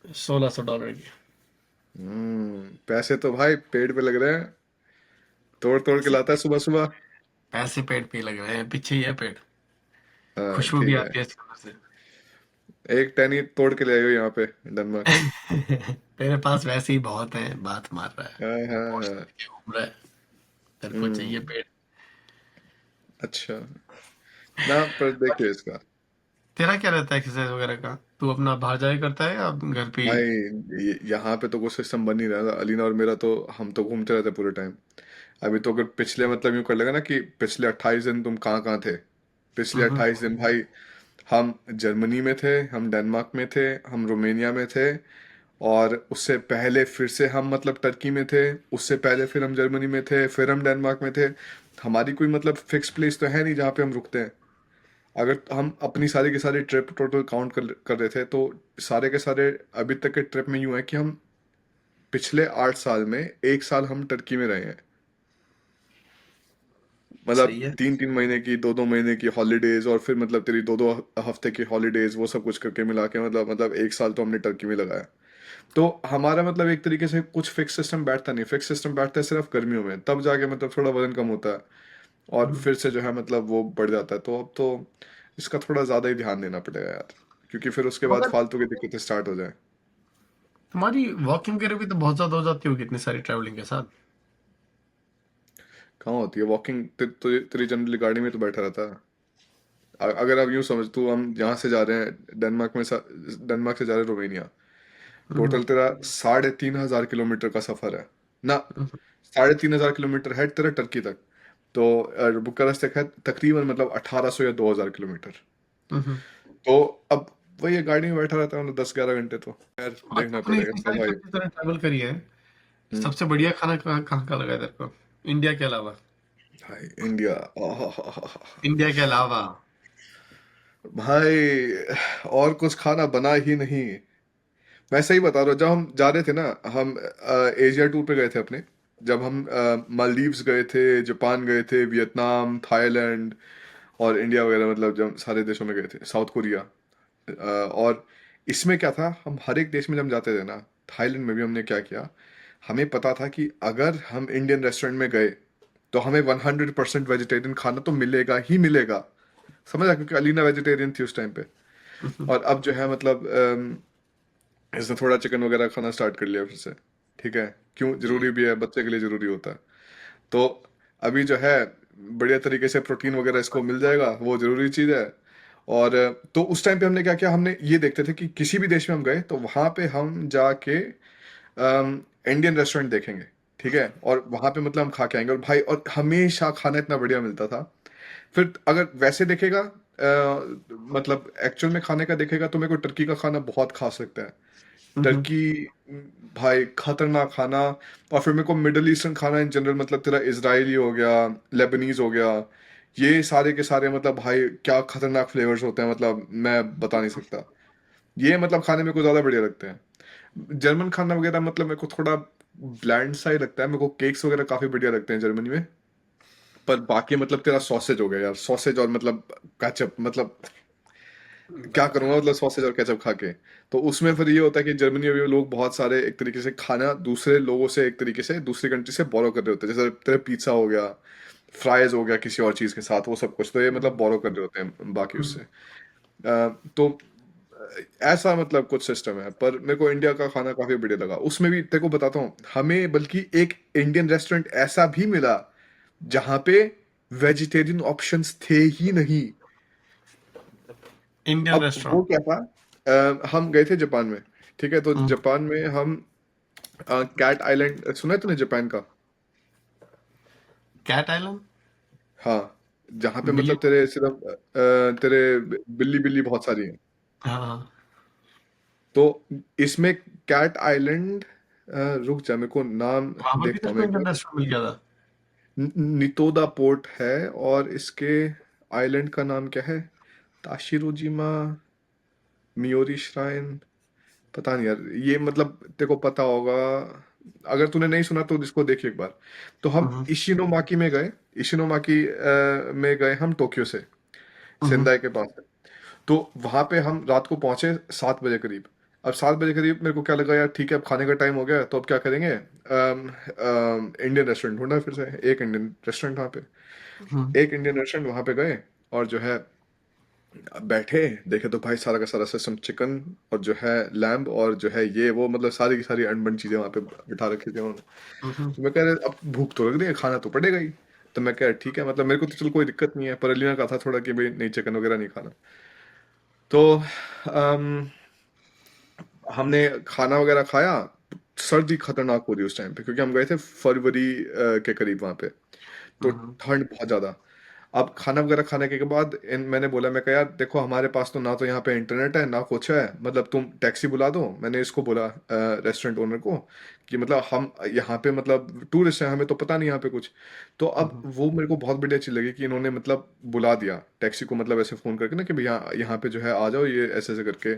$1,600 की। पैसे तो भाई पेड़ पे लग रहे हैं, तोड़ तोड़ के पैसे लाता है सुबह सुबह। पैसे पेट पे ही लग रहे हैं, पीछे ही है पेट। हाँ खुशबू भी ठीक है। आती है इसके अंदर से। एक टहनी तोड़ के ले आइयो यहाँ पे डेनमार्क से। तेरे पास वैसे ही बहुत है, बात मार रहा है। हाँ हाँ पोस्ट हाँ। करके घूम रहा है। तेरे को चाहिए हम्म। पेट। अच्छा। ना पर देखिए इसका, तेरा क्या रहता है एक्सरसाइज वगैरह का? तू अपना बाहर जाया करता है या घर पे ही? भाई यहाँ पे तो कोई सिस्टम बन नहीं रहा था अलीना और मेरा, तो हम तो घूमते रहते पूरे टाइम। अभी तो अगर पिछले मतलब यूं कर लेगा ना कि पिछले 28 दिन तुम कहाँ कहाँ थे। पिछले हम्म। 28 दिन भाई, हम जर्मनी में थे, हम डेनमार्क में थे, हम रोमेनिया में थे, और उससे पहले फिर से हम मतलब टर्की में थे, उससे पहले फिर हम जर्मनी में थे, फिर हम डेनमार्क में थे। हमारी कोई मतलब फिक्स प्लेस तो है नहीं जहाँ पे हम रुकते हैं। अगर हम अपनी सारी की सारी ट्रिप टोटल काउंट कर रहे थे तो सारे के सारे अभी तक के ट्रिप में यूं है कि हम पिछले 8 साल में 1 साल हम टर्की में रहे हैं। मतलब सही है। 3-3 महीने की, 2-2 महीने की हॉलीडेज, और फिर मतलब तेरी 2-2 हफ्ते की हॉलीडेज, वो सब कुछ करके मिला के मतलब 1 साल तो हमने टर्की में लगाया। तो हमारा मतलब एक तरीके से कुछ फिक्स सिस्टम बैठता नहीं, फिक्स सिस्टम बैठता है सिर्फ गर्मियों में, तब जाके मतलब थोड़ा वजन कम होता है और हम्म। फिर से जो है मतलब वो बढ़ जाता है। तो अब तो इसका थोड़ा ज़्यादा ही ध्यान देना पड़ेगा यार, क्योंकि फिर उसके बाद मगर फालतू की दिक्कतें स्टार्ट हो जाए। तुम्हारी वॉकिंग वगैरह भी तो बहुत ज्यादा हो जाती होगी इतनी सारी ट्रैवलिंग के साथ। कहाँ होती है वॉकिंग? तेरी जनरली गाड़ी में तो बैठा रहता है। अगर आप यूं समझ, तू हम यहाँ से जा रहे हैं डेनमार्क से जा रहे हैं रोमेनिया, हम्म, टोटल तेरा 3,500 किलोमीटर का सफर है ना। 3,500 किलोमीटर है तेरा टर्की तक। तो बुखारेस्ट तक है तकरीबन मतलब 1,800 या 2,000 किलोमीटर। हम्म। तो अब वही है, गाड़ी में बैठा रहता हूँ 10-11 घंटे, तो यार आज देखना तूने पड़ेगा इतनी तो सारी भाई। कंट्री तरह ट्रैवल करी है, हम्म, सबसे बढ़िया खाना कहाँ कहाँ का लगा है तेरे को, इंडिया के अलावा? भाई इंडिया, आहा, इंडिया के अलावा। भाई और कुछ खाना बना ही नहीं। मैं सही बता रहा हूँ, जब हम जा रहे थे ना, हम एशिया टूर पे गए थे अपने, जब हम मालदीव्स गए थे, जापान गए थे, वियतनाम, थाईलैंड और इंडिया वगैरह, मतलब जब सारे देशों में गए थे, साउथ कोरिया। और इसमें क्या था, हम हर एक देश में जब जाते थे ना, थाईलैंड में भी हमने क्या किया, हमें पता था कि अगर हम इंडियन रेस्टोरेंट में गए तो हमें 100% वेजिटेरियन खाना तो मिलेगा ही मिलेगा। समझा, क्योंकि अलीना वेजिटेरियन थी उस टाइम पे। और अब जो है मतलब इसने थोड़ा चिकन वगैरह खाना स्टार्ट कर लिया फिर से। ठीक है, क्यों जरूरी भी है, बच्चे के लिए जरूरी होता है। तो अभी जो है बढ़िया तरीके से प्रोटीन वगैरह इसको मिल जाएगा, वो जरूरी चीज़ है। और तो उस टाइम पे हमने क्या किया, हमने ये देखते थे कि किसी भी देश में हम गए तो वहां पे हम जाके इंडियन रेस्टोरेंट देखेंगे। ठीक है, और वहां पे मतलब हम खा के आएंगे, और भाई और हमेशा खाना इतना बढ़िया मिलता था। फिर अगर वैसे देखेगा, मतलब एक्चुअल में खाने का देखेगा, तो मेरे को टर्की का खाना बहुत खास लगता है। हम्म, टर्की, भाई खतरनाक खाना। और फिर मेरे को मिडल ईस्टर्न खाना इन जनरल, मतलब तेरा इजरायली हो गया, लेबनीज हो गया, ये सारे के सारे मतलब भाई क्या खतरनाक फ्लेवर्स होते हैं, मतलब मैं बता नहीं सकता। ये मतलब खाने मेरे को ज़्यादा बढ़िया लगते हैं। जर्मन खाना वगैरह मतलब मेरे को थोड़ा ब्लैंड सा ही लगता है, मेरे को केक्स वगैरह काफ़ी बढ़िया लगते हैं जर्मनी में। पर बाकी मतलब तेरा सॉसेज हो गया यार, सॉसेज और मतलब केचप, मतलब क्या करूंगा मतलब सॉसेज और केचप खा के। तो उसमें फिर ये होता है कि जर्मनी में भी लोग बहुत सारे एक तरीके से खाना दूसरे लोगों से, एक तरीके से दूसरी कंट्री से बोरो कर रहे होते हैं, जैसे तेरा पिज्जा हो गया, फ्राइज हो गया किसी और चीज़ के साथ, वो सब कुछ तो ये मतलब बोरो कर रहे होते हैं बाकी उससे। तो ऐसा मतलब कुछ सिस्टम है। पर मेरे को इंडिया का खाना काफी बढ़िया लगा, उसमें भी तेरे को बताता हूँ, हमें बल्कि एक इंडियन रेस्टोरेंट ऐसा भी मिला जहां पे वेजिटेरियन ऑप्शंस थे ही नहीं। इंडियन अब वो रेस्टोरेंट। क्या था, हम गए थे जापान में। ठीक है, तो जापान में हम कैट आइलैंड, सुना है तूने जापान का? Cat island. हाँ, जहाँ पे बिल्ली। मतलब तेरे सिर्फ तेरे बिल्ली बिल्ली बहुत सारी हैं। हाँ। तो इसमें कैट आइलैंड, रुक जा मेरे को नाम वहां पर भी देखता तेरे हूँ को मैं एक इंडियन बार। रेस्टोरेंट मिल गया था? नितोदा पोर्ट है, और इसके आइलैंड का नाम क्या है, ताशिरोजिमा, मियोरी श्राइन, पता नहीं यार, ये मतलब तेरे को पता होगा। अगर तूने नहीं सुना तो इसको देख एक बार। तो हम हम्म, इशिनोमाकी में गए, इशिनोमाकी में गए हम टोक्यो से, हम्म, सेंदाई के पास है। तो वहां पे हम रात को पहुंचे 7 बजे करीब। अब 7 बजे करीब मेरे को क्या लगा, यार ठीक है अब खाने का टाइम हो गया, तो अब क्या करेंगे, इंडियन रेस्टोरेंट ढूंढा फिर से। एक इंडियन रेस्टोरेंट वहाँ पे, हम्म, एक इंडियन रेस्टोरेंट वहाँ पे गए, और जो है बैठे, देखे तो भाई सारा का सारा सिस्टम चिकन और जो है लैम्ब और जो है ये वो, मतलब सारी की सारी अनबन चीज़ें वहाँ पे बिठा रखी थी उन्होंने। हम्म, तो मैं कह रहा अब भूख तो लग रही है, खाना तो पड़ेगा ही। तो मैं कह रहा ठीक है, मतलब मेरे को तो चल कोई दिक्कत नहीं है, पर अलीना का था थोड़ा कि भाई नहीं चिकन वगैरह नहीं खाना। तो अम, हमने खाना वगैरह खाया। सर्दी खतरनाक हो रही उस टाइम पे, क्योंकि हम गए थे फरवरी के करीब वहां पे। तो हम्म, ठंड बहुत ज्यादा। अब खाना वगैरह खाने के बाद मैंने बोला, मैं कहा यार देखो हमारे पास तो ना तो यहाँ पे इंटरनेट है ना कुछ है, मतलब तुम टैक्सी बुला दो। मैंने इसको बोला रेस्टोरेंट ओनर को कि मतलब हम यहाँ पे मतलब टूरिस्ट हैं, हमें तो पता नहीं यहाँ पे कुछ। तो अब हम्म, वो मेरे को बहुत बढ़िया चीज़ लगी कि इन्होंने मतलब बुला दिया टैक्सी को, मतलब ऐसे फ़ोन करके ना कि भैया यहाँ पे जो है आ जाओ, ये ऐसे ऐसे करके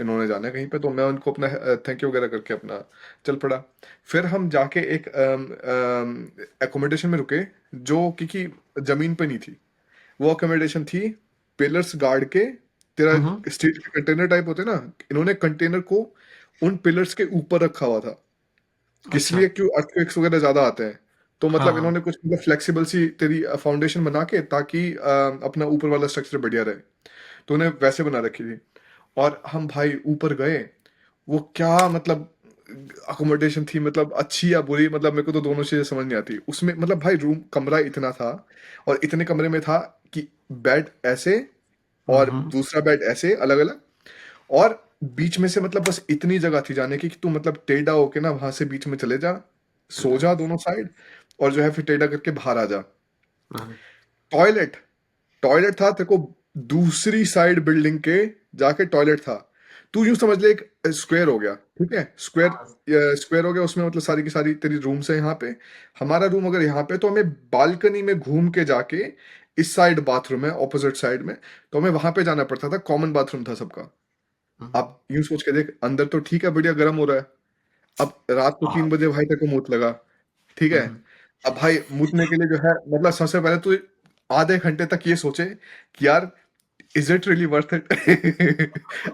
इन्होंने जाना है कहीं पे। तो मैं उनको अपना थैंक यू वगैरह करके अपना चल पड़ा। फिर हम जाके एक एकोमोडेशन में रुके, जो क्योंकि ज़मीन पे नहीं थी, वो अकोमोडेशन थी पिलर्स गार्ड के, तेरा हम्म। स्टील के कंटेनर टाइप होते हैं ना, इन्होंने कंटेनर को उन पिलर्स के ऊपर रखा हुआ था। किस अच्छा। लिए, क्यों अर्थक्वेक्स वगैरह ज्यादा आते हैं। तो हाँ, मतलब हाँ। इन्होंने कुछ मतलब फ्लेक्सिबल सी तेरी फाउंडेशन बना के, ताकि अपना ऊपर वाला स्ट्रक्चर बढ़िया रहे। तो उन्हें वैसे बना रखी थी। और हम भाई ऊपर गए, वो क्या मतलब अकोमोडेशन थी, मतलब अच्छी या बुरी, मतलब मेरे को तो दोनों चीजें समझ नहीं आती उसमें। मतलब भाई रूम कमरा इतना था, और इतने कमरे में था कि बेड ऐसे, और हम्म। दूसरा बेड ऐसे अलग अलग, और बीच में से मतलब बस इतनी जगह थी जाने की कि तू मतलब टेढ़ा होके ना वहां से बीच में चले जा, सो जा दोनों साइड, और जो है फिर टेढ़ा करके बाहर आ जा। हाँ, टॉयलेट, टॉयलेट था तेरे को दूसरी साइड बिल्डिंग के, जाके टॉयलेट था। तू यूं समझ ले एक स्क्वायर हो गया, ठीक है, स्क्वायर स्क्वायर हो गया, उसमें मतलब सारी की सारी तेरी रूम्स है यहाँ पे। हमारा रूम अगर यहाँ पे, तो हमें बालकनी में घूम के जाके इस साइड बाथरूम है ऑपोजिट साइड में, तो हमें वहां पे जाना पड़ता था, कॉमन बाथरूम था सबका। हम्म, आप यूं सोच के देख, अंदर तो ठीक है बढ़िया गर्म हो रहा है, अब रात को 3 बजे भाई तेरे को मूत लगा, ठीक है, हम्म, अब भाई मूतने के लिए जो है मतलब सबसे पहले तो आधे घंटे तक ये सोचे कि यार is it really worth it.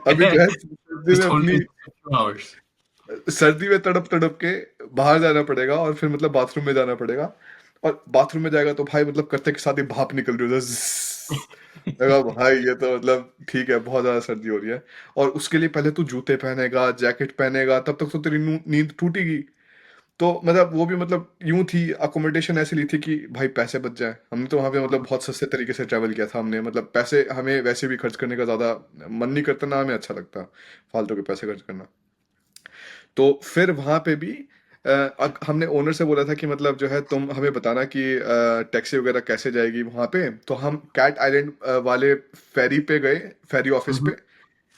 अभी जो है सर्दी It's में only अपनी, 2 hours. सर्दी में तड़प तड़प के बाहर जाना पड़ेगा, और फिर मतलब बाथरूम में जाना पड़ेगा, और बाथरूम में जाएगा तो भाई मतलब करते के साथ ही भाप निकल रही है, लगा भाई ये तो मतलब ठीक है, बहुत ज्यादा सर्दी हो रही है। और उसके लिए पहले तू जूते पहनेगा, जैकेट पहनेगा, तब तक तो तेरी नींद टूटेगी। तो मतलब वो भी मतलब यूं थी, अकोमोडेशन ऐसी ली थी कि भाई पैसे बच जाए। हमने तो वहाँ पे मतलब बहुत सस्ते तरीके से ट्रैवल किया था हमने, मतलब पैसे हमें वैसे भी खर्च करने का ज़्यादा मन नहीं करता, ना हमें अच्छा लगता फालतू के पैसे खर्च करना। तो फिर वहाँ पे भी हमने ओनर से बोला था कि मतलब जो है तुम हमें बताना कि टैक्सी वगैरह कैसे जाएगी वहाँ पे। तो हम कैट आइलैंड वाले फेरी पे गए, फेरी ऑफिस पे। Mhm.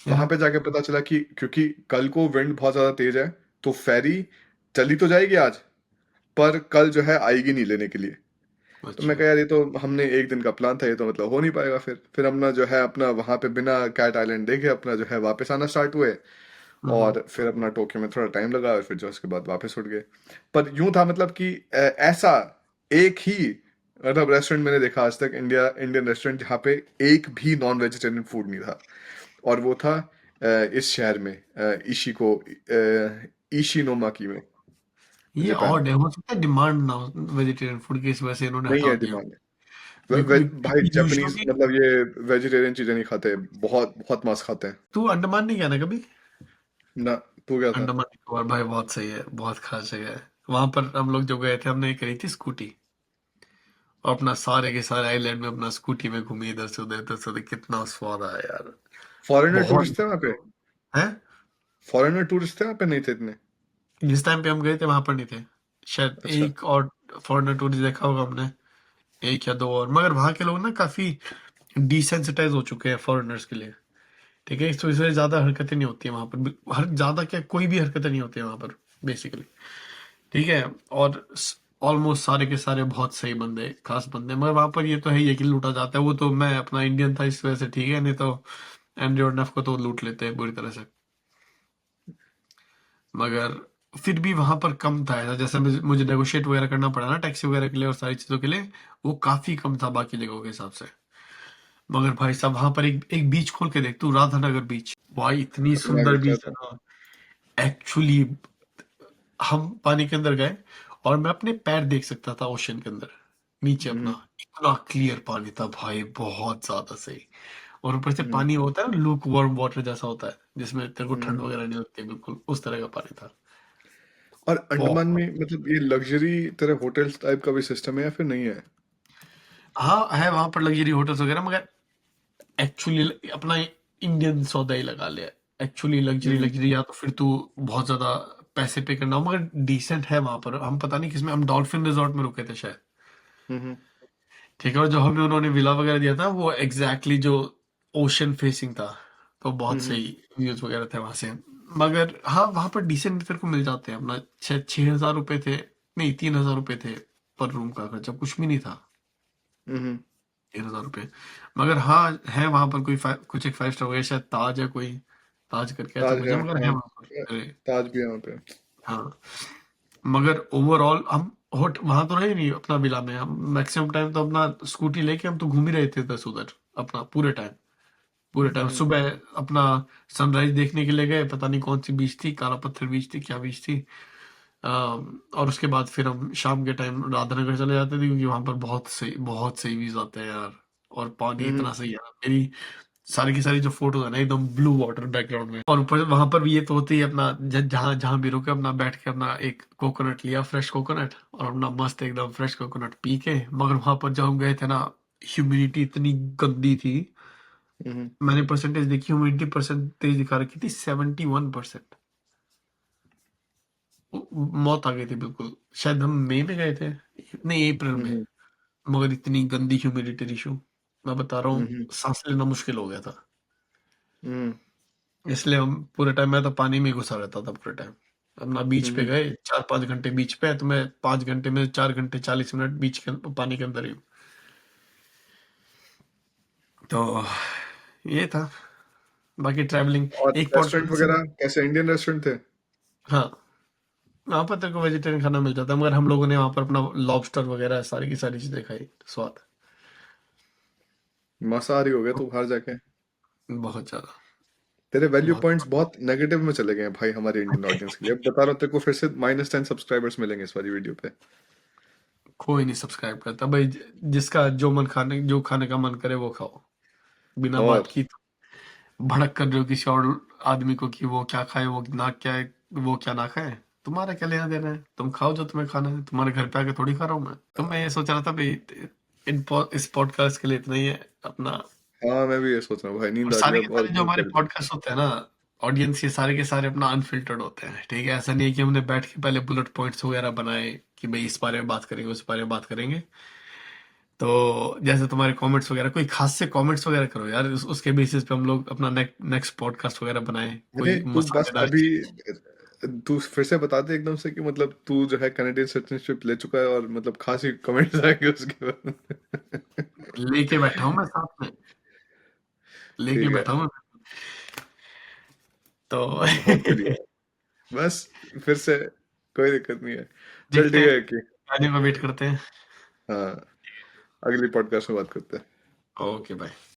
वहां Yeah. पे जाके पता चला कि क्योंकि कल को विंड बहुत ज्यादा तेज है, तो फेरी चली तो जाएगी आज, पर कल जो है आएगी नहीं लेने के लिए। तो मैं अच्छा। कहा यार ये तो हमने एक दिन का प्लान था, ये तो मतलब हो नहीं पाएगा। फिर अपना जो है अपना वहां पे बिना कैट आइलैंड देखे अपना जो है वापस आना स्टार्ट हुए, हम्म। और फिर अपना टोक्यो में थोड़ा टाइम लगा, और फिर जो उसके बाद वापस उठ गए। पर यूं था मतलब कि ऐसा एक ही मतलब रेस्टोरेंट मैंने देखा आज तक, इंडियन रेस्टोरेंट, जहाँ पे एक भी नॉन वेजिटेरियन फूड नहीं था, और वो था इस शहर में, इशिनोमाकी में, ये जापान। ऑड है, हो सकता है डिमांड ना हो वेजिटेरियन फूड की, इस वजह से इन्होंने नहीं हटा है दिया। डिमांड, भाई जापानीज यूजुअली मतलब ये वेजिटेरियन चीजें नहीं खाते, बहुत बहुत मांस खाते हैं। तू अंडमान नहीं गया ना कभी? ना, तू क्या था? अंडमान निकोबार भाई बहुत सही है, बहुत खास जगह है। वहां पर हम लोग जो गए थे, हमने ये करी थी स्कूटी, और अपना सारे के सारे आइलैंड में अपना स्कूटी में घूमी, इधर से उधर, इधर से उधर, कितना स्वाद आया यार। फॉरेनर बहुत टूरिस्ट थे वहाँ पे? है। फॉरेनर टूरिस्ट थे वहाँ पे, नहीं थे इतने? जिस टाइम पे हम गए थे वहां पर नहीं थे, शायद अच्छा। एक और फॉरेनर टूरिस्ट देखा होगा हमने, एक या दो और। मगर वहां के लोग ना काफी डिसेंसिटाइज हो चुके हैं फॉरेनर्स के लिए, ठीक है, इस वजह से ज्यादा हरकतें नहीं होती है वहां पर, हर ज्यादा क्या, कोई भी हरकतें नहीं होती है वहां पर बेसिकली, ठीक है। और ऑलमोस्ट सारे के सारे बहुत सही बंदे, खास बंदे, मगर वहां पर ये तो है ही है कि लूटा जाता है। वो तो मैं अपना इंडियन था इस वजह से ठीक है, नहीं तो एंड्रयू और नफ को तो लूट लेते हैं बुरी तरह से। मगर फिर भी वहां पर कम था ऐसा, जैसे मुझे नेगोशिएट वगैरह करना पड़ा ना टैक्सी वगैरह के लिए और सारी चीजों के लिए, वो काफी कम था बाकी जगहों के हिसाब से। मगर भाई साहब वहां पर एक एक बीच खोल के देख तू, राधानगर बीच, भाई इतनी रत्नागिरी सुंदर क्या बीच है था? ना। एक्चुअली हम पानी के अंदर गए, और मैं अपने पैर देख सकता था ओशन के अंदर, नीचे अपना, हम्म, इतना क्लियर पानी था भाई, बहुत ज्यादा सही। और ऊपर से हम्म, पानी होता है ना लूक वार्म वाटर जैसा होता है, जिसमें तेरे को ठंड हम्म। वगैरह नहीं लगती, बिल्कुल उस तरह का पानी था। और अंडमान बहुत। में मतलब ये लग्जरी तरह होटल्स टाइप का भी सिस्टम है या फिर नहीं है? हाँ है वहां पर लग्जरी होटल्स वगैरह, मगर एक्चुअली अपना इंडियन सौदा ही लगा लिया। एक्चुअली लग्जरी हम्म, लग्जरी या तो फिर तू बहुत ज्यादा पैसे पे करना हो, मगर डिसेंट है वहां पर। हम पता नहीं किसमें, हम डॉल्फिन रिजॉर्ट में रुके थे शायद, हम्म, ठीक है। और जो हमें उन्होंने विला वगैरह दिया था वो एग्जैक्टली जो ओशन फेसिंग था, तो बहुत हम्म, सही व्यूज वगैरह थे वहां से। मगर हाँ वहां पर डिसेंट तेरे को मिल जाते हैं, अपना 6,000 रुपए थे, नहीं 3,000 रुपए थे पर रूम का खर्चा, कुछ भी नहीं था, हम्म। 3,000 रुपये। मगर हाँ है वहां पर कोई कुछ एक 5 स्टार वगैरह, शायद ताज है कोई, ताज करके है तो ताज मुझे, है, मगर है हाँ। वहां पर। अरे ताज भी है वहाँ पे। हाँ। मगर ओवरऑल हम होट वहां तो रहे नहीं अपना विला में, हम मैक्सिमम टाइम तो अपना स्कूटी लेके हम तो घूम ही रहे थे इधर से उधर, अपना पूरे टाइम, पूरे टाइम। हम्म, सुबह अपना सनराइज देखने के लिए गए, पता नहीं कौन सी बीच थी, काला पत्थर बीच थी, क्या बीच थी। और उसके बाद फिर हम शाम के टाइम राधानगर चले जाते थे, क्योंकि वहां पर बहुत सही व्यूज आते हैं यार, और पानी हम्म, इतना सही है ना। मेरी सारी की सारी जो फोटोज है ना, एकदम ब्लू वाटर बैकग्राउंड में, और ऊपर वहां पर भी ये तो होती है अपना, जहाँ जहाँ भी रुके अपना बैठ के अपना एक कोकोनट लिया, फ्रेश कोकोनट, और अपना मस्त एकदम फ्रेश कोकोनट पी के। मगर वहां पर जब हम गए थे ना, ह्यूमिडिटी इतनी गंदी थी, हम्म, मैंने परसेंटेज देखी, ह्यूमिडिटी परसेंटेज दिखा रखी थी 71%। मौत आ गई थी बिल्कुल। शायद हम मई में गए थे, नहीं अप्रैल में। हम्म, मगर इतनी गंदी ह्यूमिडिटी इशू, मैं बता रहा हूँ, हम्म, सांस लेना मुश्किल हो गया था। हम्म, इसलिए हम पूरे टाइम, मैं तो पानी में ही घुसा रहता था पूरे टाइम। अपना बीच पे हम्म। गए, 4-5 घंटे बीच पे है, तो मैं 5 घंटे में 4 घंटे 40 मिनट बीच के पानी के अंदर ही हूँ। तो ये था। बाकी ट्रैवलिंग, और एक रेस्टोरेंट पॉडकास्ट। वगैरह कैसे, इंडियन रेस्टोरेंट थे? हाँ, वहाँ पर तेरे को वेजिटेरियन खाना मिल जाता है, मगर हम लोगों ने वहाँ पर अपना लॉबस्टर वगैरह सारी की सारी चीजें खाई। स्वाद मांसाहारी हो गया तू बाहर जाके। बहुत ज्यादा, तेरे वैल्यू पॉइंट्स बहुत। बहुत नेगेटिव में चले गए हैं भाई हमारे इंडियन ऑडियंस के लिए। अब बता रहा हूँ तेरे को, फिर से -10 सब्सक्राइबर्स मिलेंगे इस वाली वीडियो पे। कोई नहीं सब्सक्राइब करता भाई। जिसका जो खाने का मन करे वो खाओ, बिना बात और की भड़क कर रहे हो किसी और आदमी को कि वो क्या खाए, वो क्या ना खाए। तुम्हारा क्या लेना देना है, तुम खाओ जो तुम्हें खाना है। तुम्हारे घर पे आके थोड़ी खा रहा हूँ मैं। तो मैं ये सोच रहा था भाई, इस पॉडकास्ट के लिए इतना ही है अपना। हाँ, मैं भी ये सोच रहा हूँ भाई, नींद और आ रही सारे है के अब और सारे जो बहुत हमारे जल्दी। पॉडकास्ट होते हैं ना, ऑडियंस के सारे अपना अनफिल्टर्ड होते हैं, ठीक है। ऐसा नहीं है कि हमने बैठ के पहले बुलेट पॉइंट्स वगैरह बनाए कि भाई इस बारे में बात करेंगे, उस बारे में बात करेंगे। तो जैसे तुम्हारे कमेंट्स वगैरह, कोई खास से कमेंट्स वगैरह करो यार, उसके बेसिस पे हम लोग अपना नेक्स्ट पॉडकास्ट वगैरह बनाए, अरे कोई तू बस मसालेदार अभी, चीज। तू फिर से बता दे एकदम से कि मतलब तू जो है कैनेडियन सिटीजनशिप ले चुका है और मतलब खासी कमेंट्स आएंगे उसके बाद। लेके बैठा हूँ मैं साथ में, लेके ठीक है, बैठा हूँ मैं। तो बहुत बढ़िया। बस फिर से कोई दिक्कत नहीं है। चल देखते ठीक हैं, है कि गाने का वेट करते हैं। हाँ, अगली पॉडकास्ट में बात करते हैं। Okay bye.